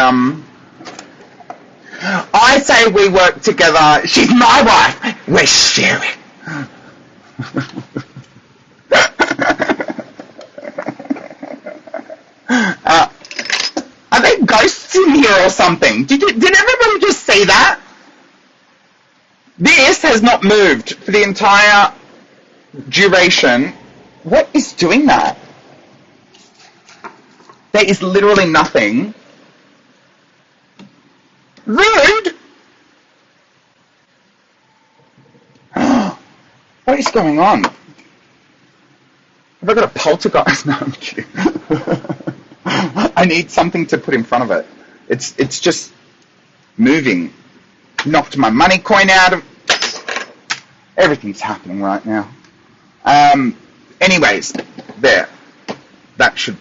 I say we work together. She's my wife. We're sharing. Are there ghosts in here or something? Did everyone just see that? This has not moved for the entire duration. What is doing that? There is literally nothing. Rude! What is going on? Have I got a poltergeist? No, I'm kidding. I need something to put in front of it. It's just moving. Knocked my money coin out of... Everything's happening right now. Anyways, there. That should...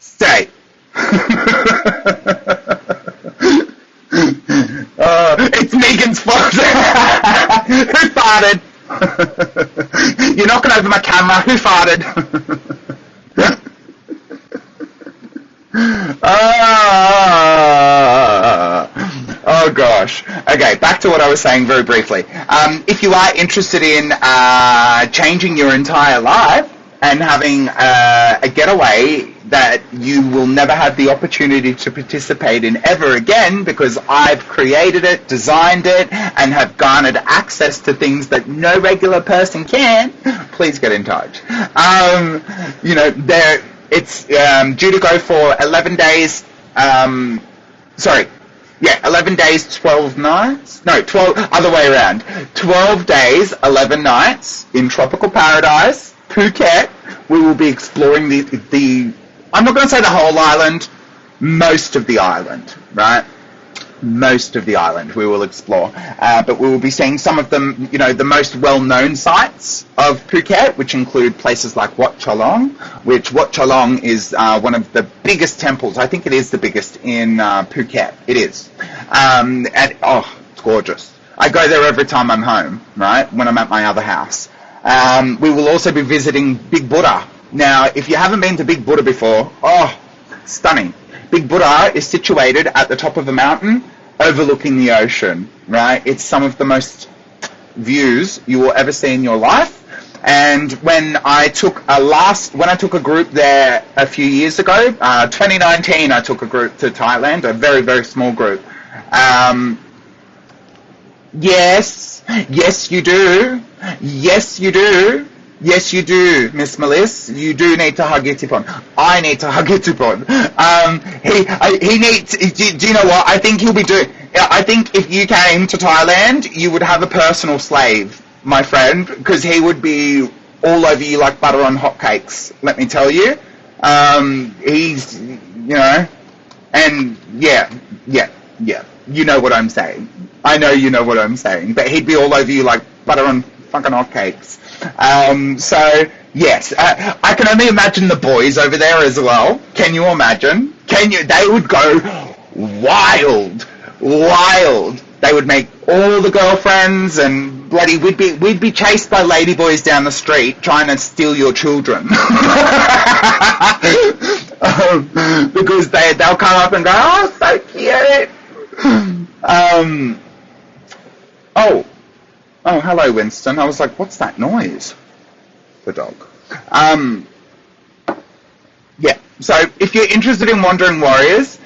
Stay. It's Megan's fault. Who farted? You're knocking over my camera. Who farted? Oh gosh. Okay, back to what I was saying very briefly. If you are interested in changing your entire life and having a getaway that you will never have the opportunity to participate in ever again, because I've created it, designed it, and have garnered access to things that no regular person can, please get in touch. It's due to go for 11 days, 11 days, 12 nights? No, 12, other way around. 12 days, 11 nights in tropical paradise, Phuket. We will be exploring the I'm not going to say the whole island, most of the island, right? Most of the island we will explore. But we will be seeing some of them, the most well-known sites of Phuket, which include places like Wat Chalong, which Wat Chalong is one of the biggest temples. I think it is the biggest in Phuket. It is. It's gorgeous. I go there every time I'm home, right, when I'm at my other house. We will also be visiting Big Buddha. Now, if you haven't been to Big Buddha before, stunning. Big Buddha is situated at the top of a mountain overlooking the ocean, right? It's some of the most views you will ever see in your life. And when I took a group there a few years ago, 2019, I took a group to Thailand, a very, very small group. Yes, you do. Yes, you do. Yes, you do, Miss Melissa. You do need to hug Itipon. I need to hug Itipon. He needs. Do you know what? I think he'll be doing. I think if you came to Thailand, you would have a personal slave, my friend, because he would be all over you like butter on hotcakes. Let me tell you. He's, and yeah. You know what I'm saying. I know you know what I'm saying. But he'd be all over you like butter on fucking hotcakes. So yes, I can only imagine the boys over there as well. Can you imagine? They would go wild. They would make all the girlfriends and bloody we'd be chased by ladyboys down the street trying to steal your children. Because they'll come up and go, oh, so cute. Oh, hello, Winston. I was like, what's that noise? The dog. Yeah, so if you're interested in Wandering Warriors,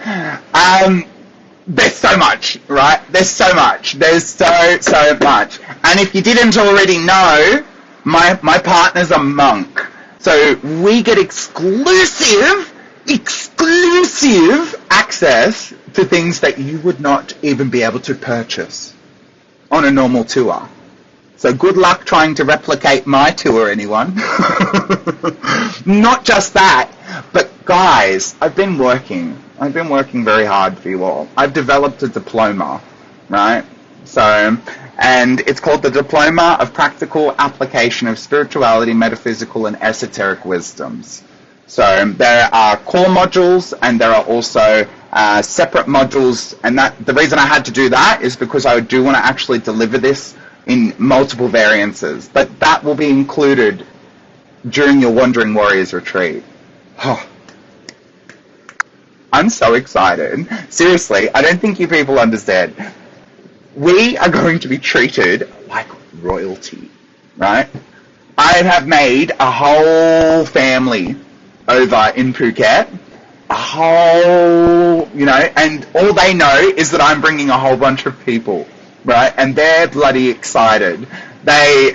there's so much, right? There's so much. There's so much. And if you didn't already know, my partner's a monk. So we get exclusive access to things that you would not even be able to purchase on a normal tour. So good luck trying to replicate my tour, anyone. Not just that, but guys, I've been working very hard for you all. I've developed a diploma, right? So, and it's called the Diploma of Practical Application of Spirituality, Metaphysical and Esoteric Wisdoms. So there are core modules and there are also separate modules, and the reason I had to do that is because I do want to actually deliver this in multiple variances, but that will be included during your Wandering Warriors retreat. Oh, I'm so excited. Seriously, I don't think you people understand. We are going to be treated like royalty, right? I have made a whole family over in Phuket, and all they know is that I'm bringing a whole bunch of people, right? And they're bloody excited. They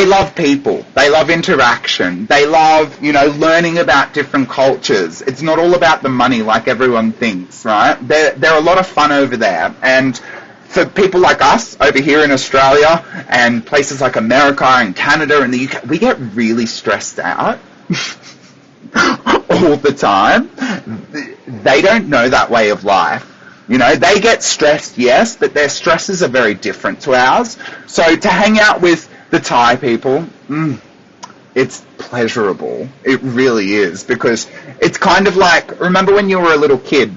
love people. They love interaction. They love, learning about different cultures. It's not all about the money like everyone thinks, right? They're a lot of fun over there. And for people like us over here in Australia and places like America and Canada and the UK, we get really stressed out all the time. They don't know that way of life. They get stressed, yes, but their stresses are very different to ours. So to hang out with the Thai people, it's pleasurable. It really is, because it's kind of like, remember when you were a little kid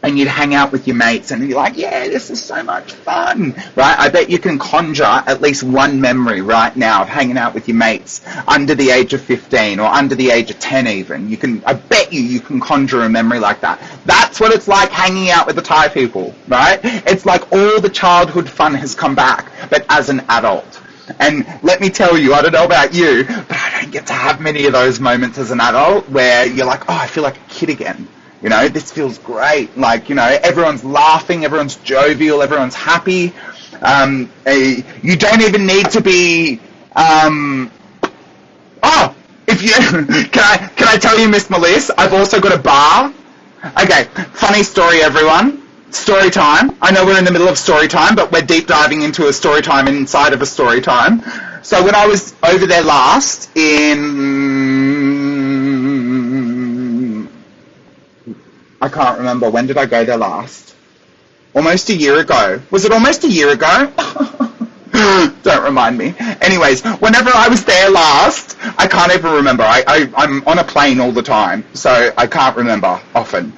and you'd hang out with your mates and you're like, yeah, this is so much fun, right? I bet you can conjure at least one memory right now of hanging out with your mates under the age of 15 or under the age of 10 even. I bet you can conjure a memory like that. That's what it's like hanging out with the Thai people, right? It's like all the childhood fun has come back, but as an adult. And let me tell you, I don't know about you, but I don't get to have many of those moments as an adult where you're like, oh, I feel like a kid again. You know, this feels great. Like, you know, everyone's laughing, everyone's jovial, everyone's happy. You don't even need to be, if you, can I tell you, Miss Melissa, I've also got a bar. Okay, funny story, everyone. Story time. I know we're in the middle of story time, but we're deep diving into a story time inside of a story time. So when I was over there last I can't remember. When did I go there last? Almost a year ago. Was it almost a year ago? Don't remind me. Anyways, whenever I was there last, I can't even remember. I'm on a plane all the time, so I can't remember often.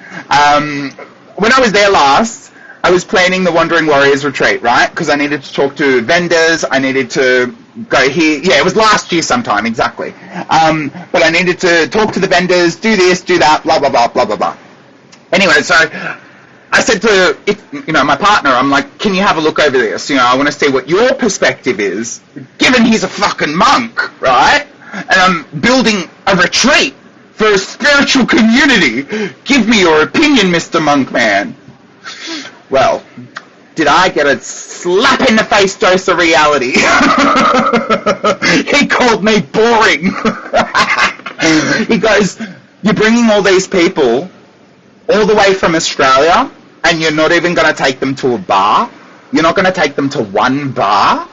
When I was there last, I was planning the Wandering Warriors retreat, right? Because I needed to talk to vendors. I needed to go here. Yeah, it was last year sometime, exactly. But I needed to talk to the vendors, do this, do that, blah, blah, blah, blah, blah, blah. Anyway, so I said to my partner, I'm like, can you have a look over this? You know, I want to see what your perspective is, given he's a fucking monk, right? And I'm building a retreat for a spiritual community. Give me your opinion, Mr. Monk Man. Well, did I get a slap in the face dose of reality? He called me boring. He goes, you're bringing all these people all the way from Australia, and you're not even going to take them to a bar? You're not going to take them to one bar?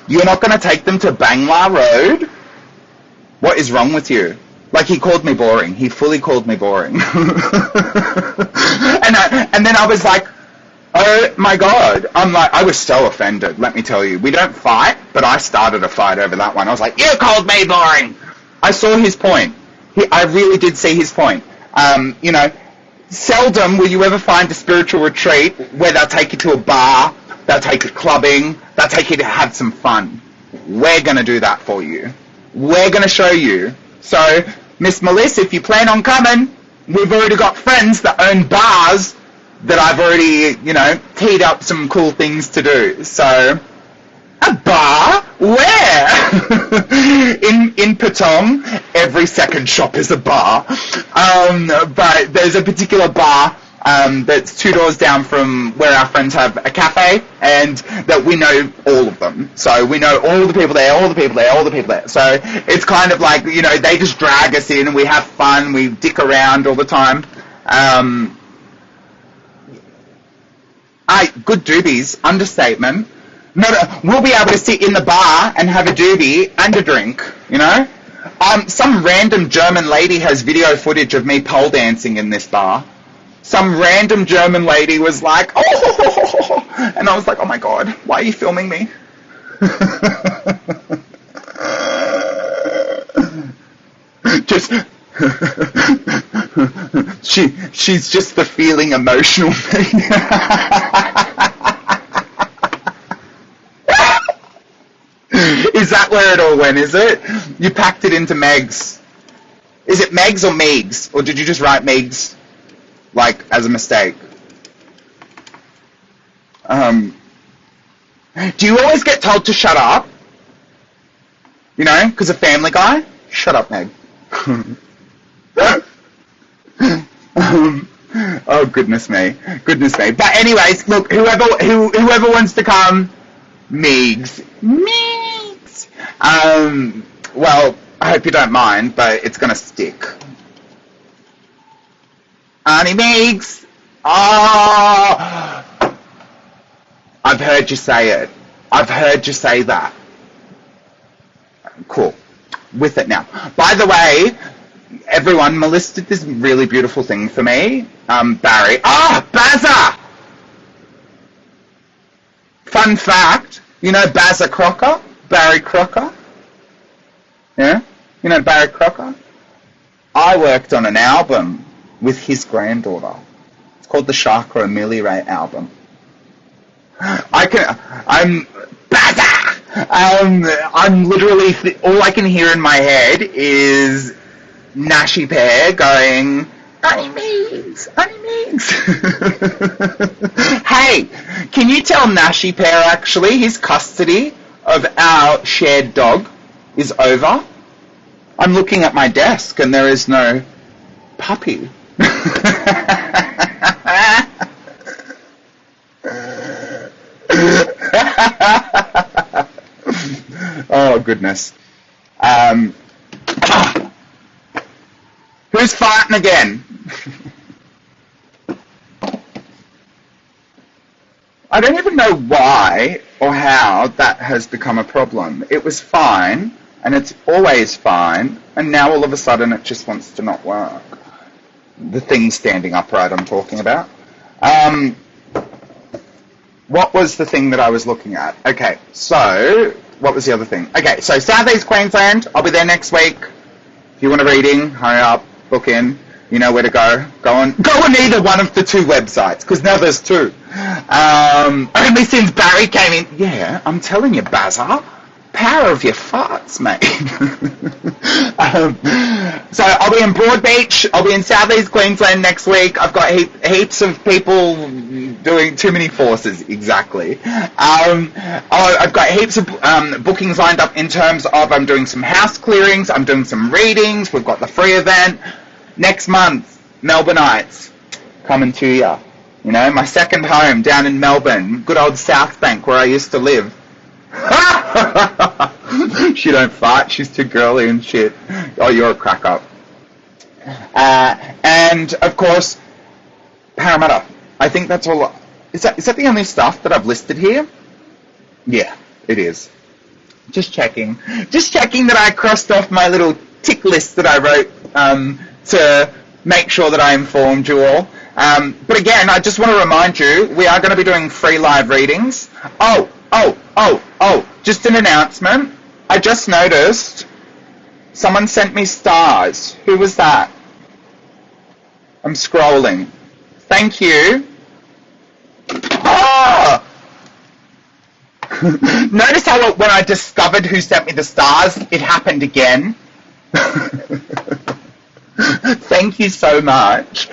You're not going to take them to Bangla Road? What is wrong with you? Like, he called me boring. He fully called me boring. And then I was like, oh my God. I was so offended, let me tell you. We don't fight, but I started a fight over that one. I was like, you called me boring. I saw his point. I really did see his point. Seldom will you ever find a spiritual retreat where they'll take you to a bar, they'll take you clubbing, they'll take you to have some fun. We're going to do that for you. We're going to show you. So, Miss Melissa, if you plan on coming, we've already got friends that own bars that I've already, teed up some cool things to do. So, a bar? Where? in Patong, every second shop is a bar. But there's a particular bar that's 2 doors down from where our friends have a cafe, and that we know all of them. So we know all the people there, all the people there, all the people there. So it's kind of like, they just drag us in and we have fun, we dick around all the time. Good doobies, understatement. We'll be able to sit in the bar and have a doobie and a drink, Some random German lady has video footage of me pole dancing in this bar. Some random German lady was like, oh, and I was like, oh my God, why are you filming me? Just, she's just the feeling emotional thing. Is that where it all went, is it? You packed it into Megs. Is it Megs or Megs? Or did you just write Megs, like, as a mistake? Do you always get told to shut up? Because of Family Guy? Shut up, Meg. Oh, goodness me. But anyways, look, whoever wants to come, Megs. Well, I hope you don't mind, but it's going to stick. Auntie Megs! Oh! I've heard you say it. I've heard you say that. Cool. With it now. By the way, everyone, Melissa did this really beautiful thing for me. Barry. Bazza! Fun fact, Bazza Crocker? Barry Crocker? Yeah? You know Barry Crocker? I worked on an album with his granddaughter. It's called the Shaka Amelie album. I'm literally, all I can hear in my head is Nashi Pear going, Honey Meeks. Hey, can you tell Nashi Pear actually his custody of our shared dog is over? I'm looking at my desk and there is no puppy. Oh, goodness. Who's farting again? I don't even know why or how that has become a problem. It was fine, and it's always fine, and now all of a sudden it just wants to not work. The thing standing upright I'm talking about. What was the thing that I was looking at? Okay, so what was the other thing? Okay, so South East Queensland, I'll be there next week. If you want a reading, hurry up, book in. You know where to go. Go on either one of the two websites, because now there's two. Only since Barry came in. Yeah, I'm telling you, Bazza. Power of your farts, mate. So I'll be in Broadbeach. I'll be in South East Queensland next week. I've got heaps of people doing too many forces, exactly. I've got heaps of bookings lined up in terms of I'm doing some house clearings, I'm doing some readings, we've got the free event. Next month, Melbourneites, coming to you. You know, my second home down in Melbourne, good old South Bank where I used to live. She don't fart, she's too girly and shit. Oh, you're a crack up. And of course, Parramatta. I think that's all. Is that the only stuff that I've listed here? Yeah, it is. Just checking that I crossed off my little tick list that I wrote to make sure that I informed you all. But again, I just want to remind you, we are going to be doing free live readings. Oh, just an announcement. I just noticed someone sent me stars. Who was that? I'm scrolling. Thank you. Oh! Notice how when I discovered who sent me the stars, it happened again. Thank you so much.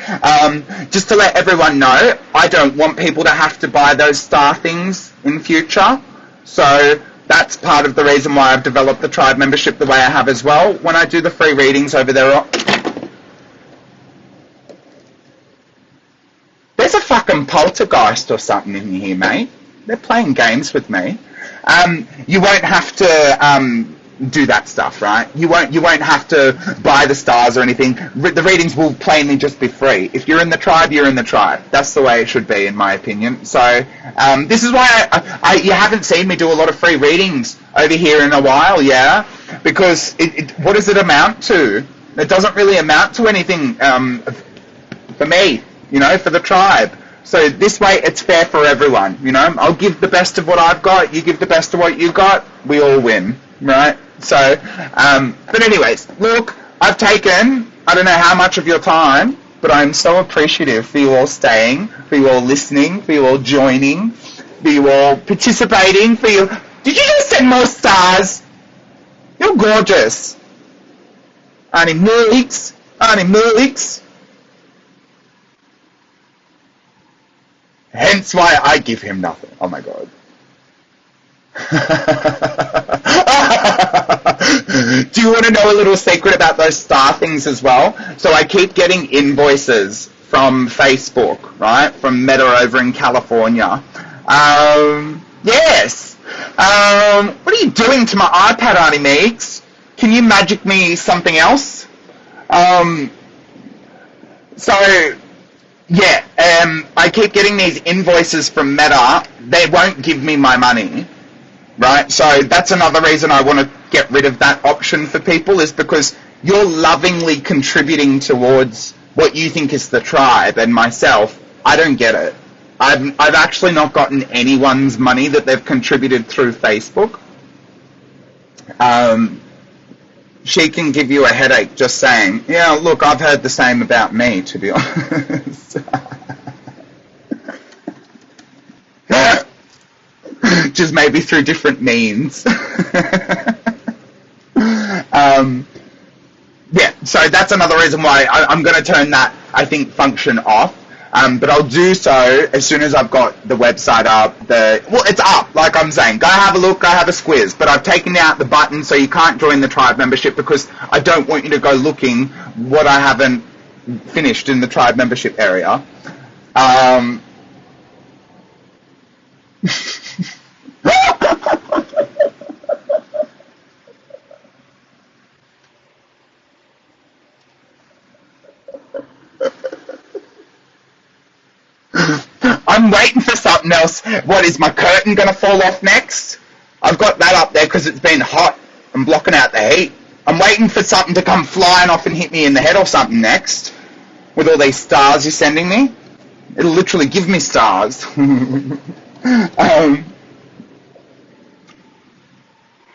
Just to let everyone know, I don't want people to have to buy those star things in future. So that's part of the reason why I've developed the tribe membership the way I have as well. When I do the free readings over there, there's a fucking poltergeist or something in here, mate. They're playing games with me. You won't have to do that stuff, right? You won't have to buy the stars or anything. The readings will plainly just be free. If you're in the tribe, you're in the tribe. That's the way it should be, in my opinion. So this is why you haven't seen me do a lot of free readings over here in a while, yeah? Because what does it amount to? It doesn't really amount to anything for me, you know, for the tribe. So this way it's fair for everyone, you know? I'll give the best of what I've got, you give the best of what you got, we all win, right? So, but anyways, look, I've taken, I don't know how much of your time, but I'm so appreciative for you all staying, for you all listening, for you all joining, for you all participating, for you... Did you just send more stars? You're gorgeous. Auntie Meeks. Hence why I give him nothing. Oh my God. Do you want to know a little secret about those star things as well? So I keep getting invoices from Facebook, right? From Meta over in California. Yes. What are you doing to my iPad, Auntie Meeks? Can you magic me something else? Yeah, I keep getting these invoices from Meta. They won't give me my money, right? So that's another reason I want to get rid of that option for people, is because you're lovingly contributing towards what you think is the tribe, and myself, I don't get it. I've actually not gotten anyone's money that they've contributed through Facebook. she can give you a headache just saying, yeah, look, I've heard the same about me, to be honest. Just maybe through different means. Yeah, so that's another reason why I'm going to turn that, I think, function off. But I'll do so as soon as I've got the website up. Well, it's up, like I'm saying. Go have a look, go have a squiz. But I've taken out the button so you can't join the tribe membership because I don't want you to go looking what I haven't finished in the tribe membership area. I'm waiting for something else. What, is my curtain going to fall off next? I've got that up there because it's been hot and blocking out the heat. I'm waiting for something to come flying off and hit me in the head or something next. With all these stars you're sending me. It'll literally give me stars.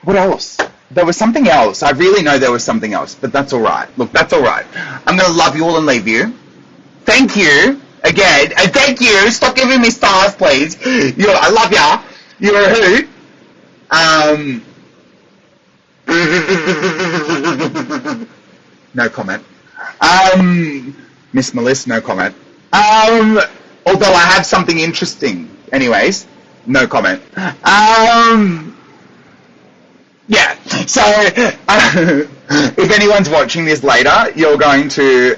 What else? There was something else. I really know there was something else, but that's all right. Look, that's all right. I'm going to love you all and leave you. Thank you. Again, and thank you. Stop giving me stars, please. I love ya. You're a hoot. No comment. Miss Melissa, no comment. Although I have something interesting. Anyways, no comment. Yeah. So, if anyone's watching this later, you're going to...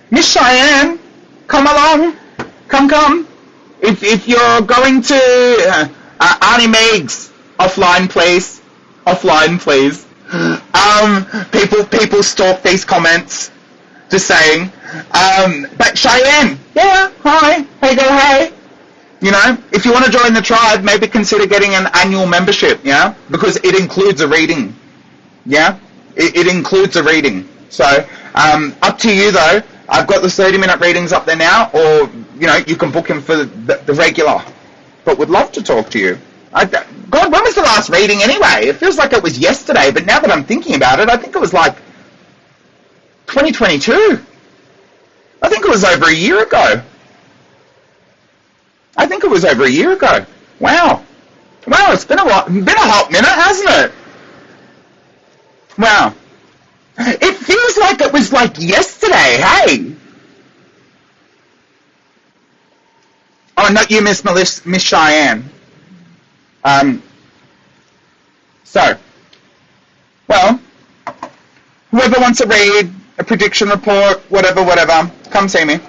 Miss Cheyenne, come along. Come. If you're going to Auntie Meg's, offline please. People stalk these comments, just saying. But Cheyenne, yeah, hi, hey. If you want to join the tribe, maybe consider getting an annual membership, yeah? Because it includes a reading, yeah? It includes a reading. So, up to you though. I've got the 30-minute readings up there now, or, you can book him for the regular. But would love to talk to you. God, when was the last reading anyway? It feels like it was yesterday, but now that I'm thinking about it, I think it was like 2022. I think it was over a year ago. Wow, it's been a hot minute, hasn't it? Wow. It feels like it was like yesterday, hey? Oh, not you, Miss Cheyenne. Well, whoever wants to read a prediction report, whatever, come see me.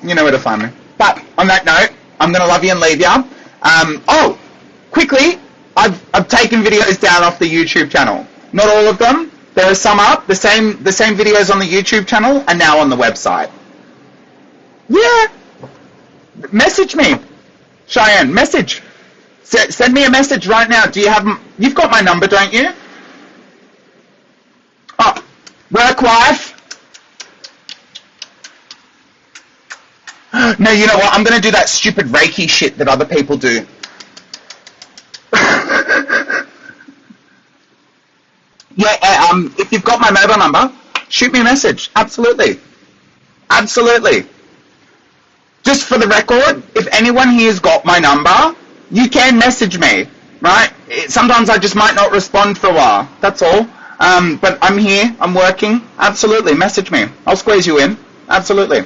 You know where to find me. But on that note, I'm going to love you and leave you. Quickly, I've taken videos down off the YouTube channel. Not all of them. There are some up. The same videos on the YouTube channel are now on the website. Yeah. Message me. Cheyenne, message. Send me a message right now. You've got my number, don't you? Oh, work wife. No, you know what? I'm going to do that stupid Reiki shit that other people do. Yeah, if you've got my mobile number, shoot me a message. Absolutely. Just for the record, if anyone here's got my number, you can message me, right? Sometimes I just might not respond for a while. That's all. But I'm here. I'm working. Absolutely. Message me. I'll squeeze you in. Absolutely.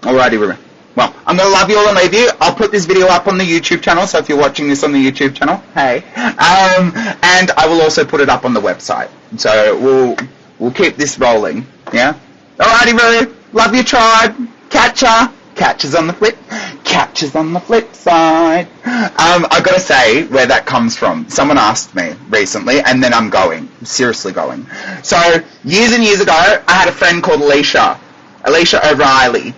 Alrighty, Ruben. Well, I'm going to love you all and leave you. I'll put this video up on the YouTube channel, so if you're watching this on the YouTube channel, hey. And I will also put it up on the website. So we'll keep this rolling, yeah? Alrighty, Ruben. Love your tribe. Catcha. Catches on the flip side. I've got to say where that comes from. Someone asked me recently, and then I'm seriously going. So, years and years ago, I had a friend called Alicia O'Reilly.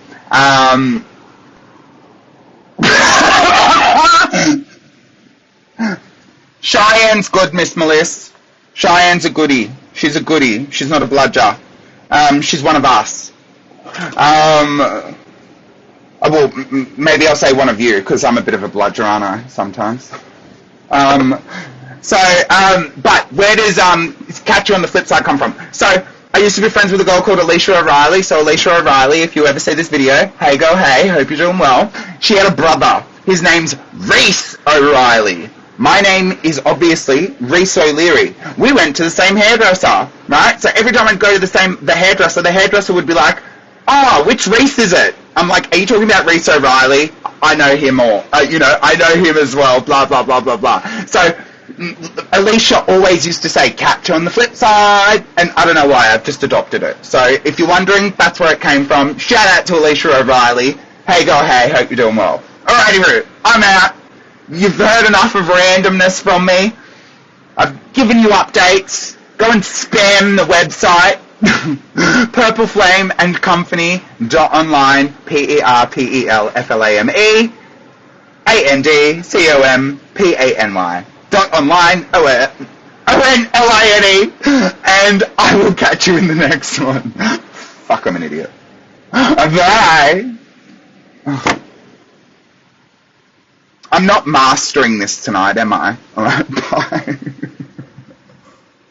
Cheyenne's good, Miss Melissa. Cheyenne's a goodie. She's a goodie. She's not a bludger. She's one of us. Well, maybe I'll say one of you, because I'm a bit of a bludger, aren't I, sometimes? So, but where does catch you on the flip side come from? So, I used to be friends with a girl called Alicia O'Reilly. So, Alicia O'Reilly, if you ever see this video, hey girl, hey, hope you're doing well. She had a brother. His name's Rhys O'Reilly. My name is obviously Rhys O'Leary. We went to the same hairdresser, right? So every time I'd go to the hairdresser would be like, oh, which Rhys is it? I'm like, are you talking about Rhys O'Reilly? I know him all. I know him as well, blah, blah, blah, blah, blah. So Alicia always used to say, catch on the flip side, and I don't know why, I've just adopted it. So if you're wondering, that's where it came from. Shout out to Alicia O'Reilly. Hey, girl, hey, hope you're doing well. Alrighty, Root, I'm out. You've heard enough of randomness from me. I've given you updates. Go and spam the website. PerpelFLAME and Company.online, PerpelFLAME ANDCOMPANY .online ONLINE, and I will catch you in the next one. Fuck, I'm an idiot. Bye. I'm not mastering this tonight, am I? Alright, bye.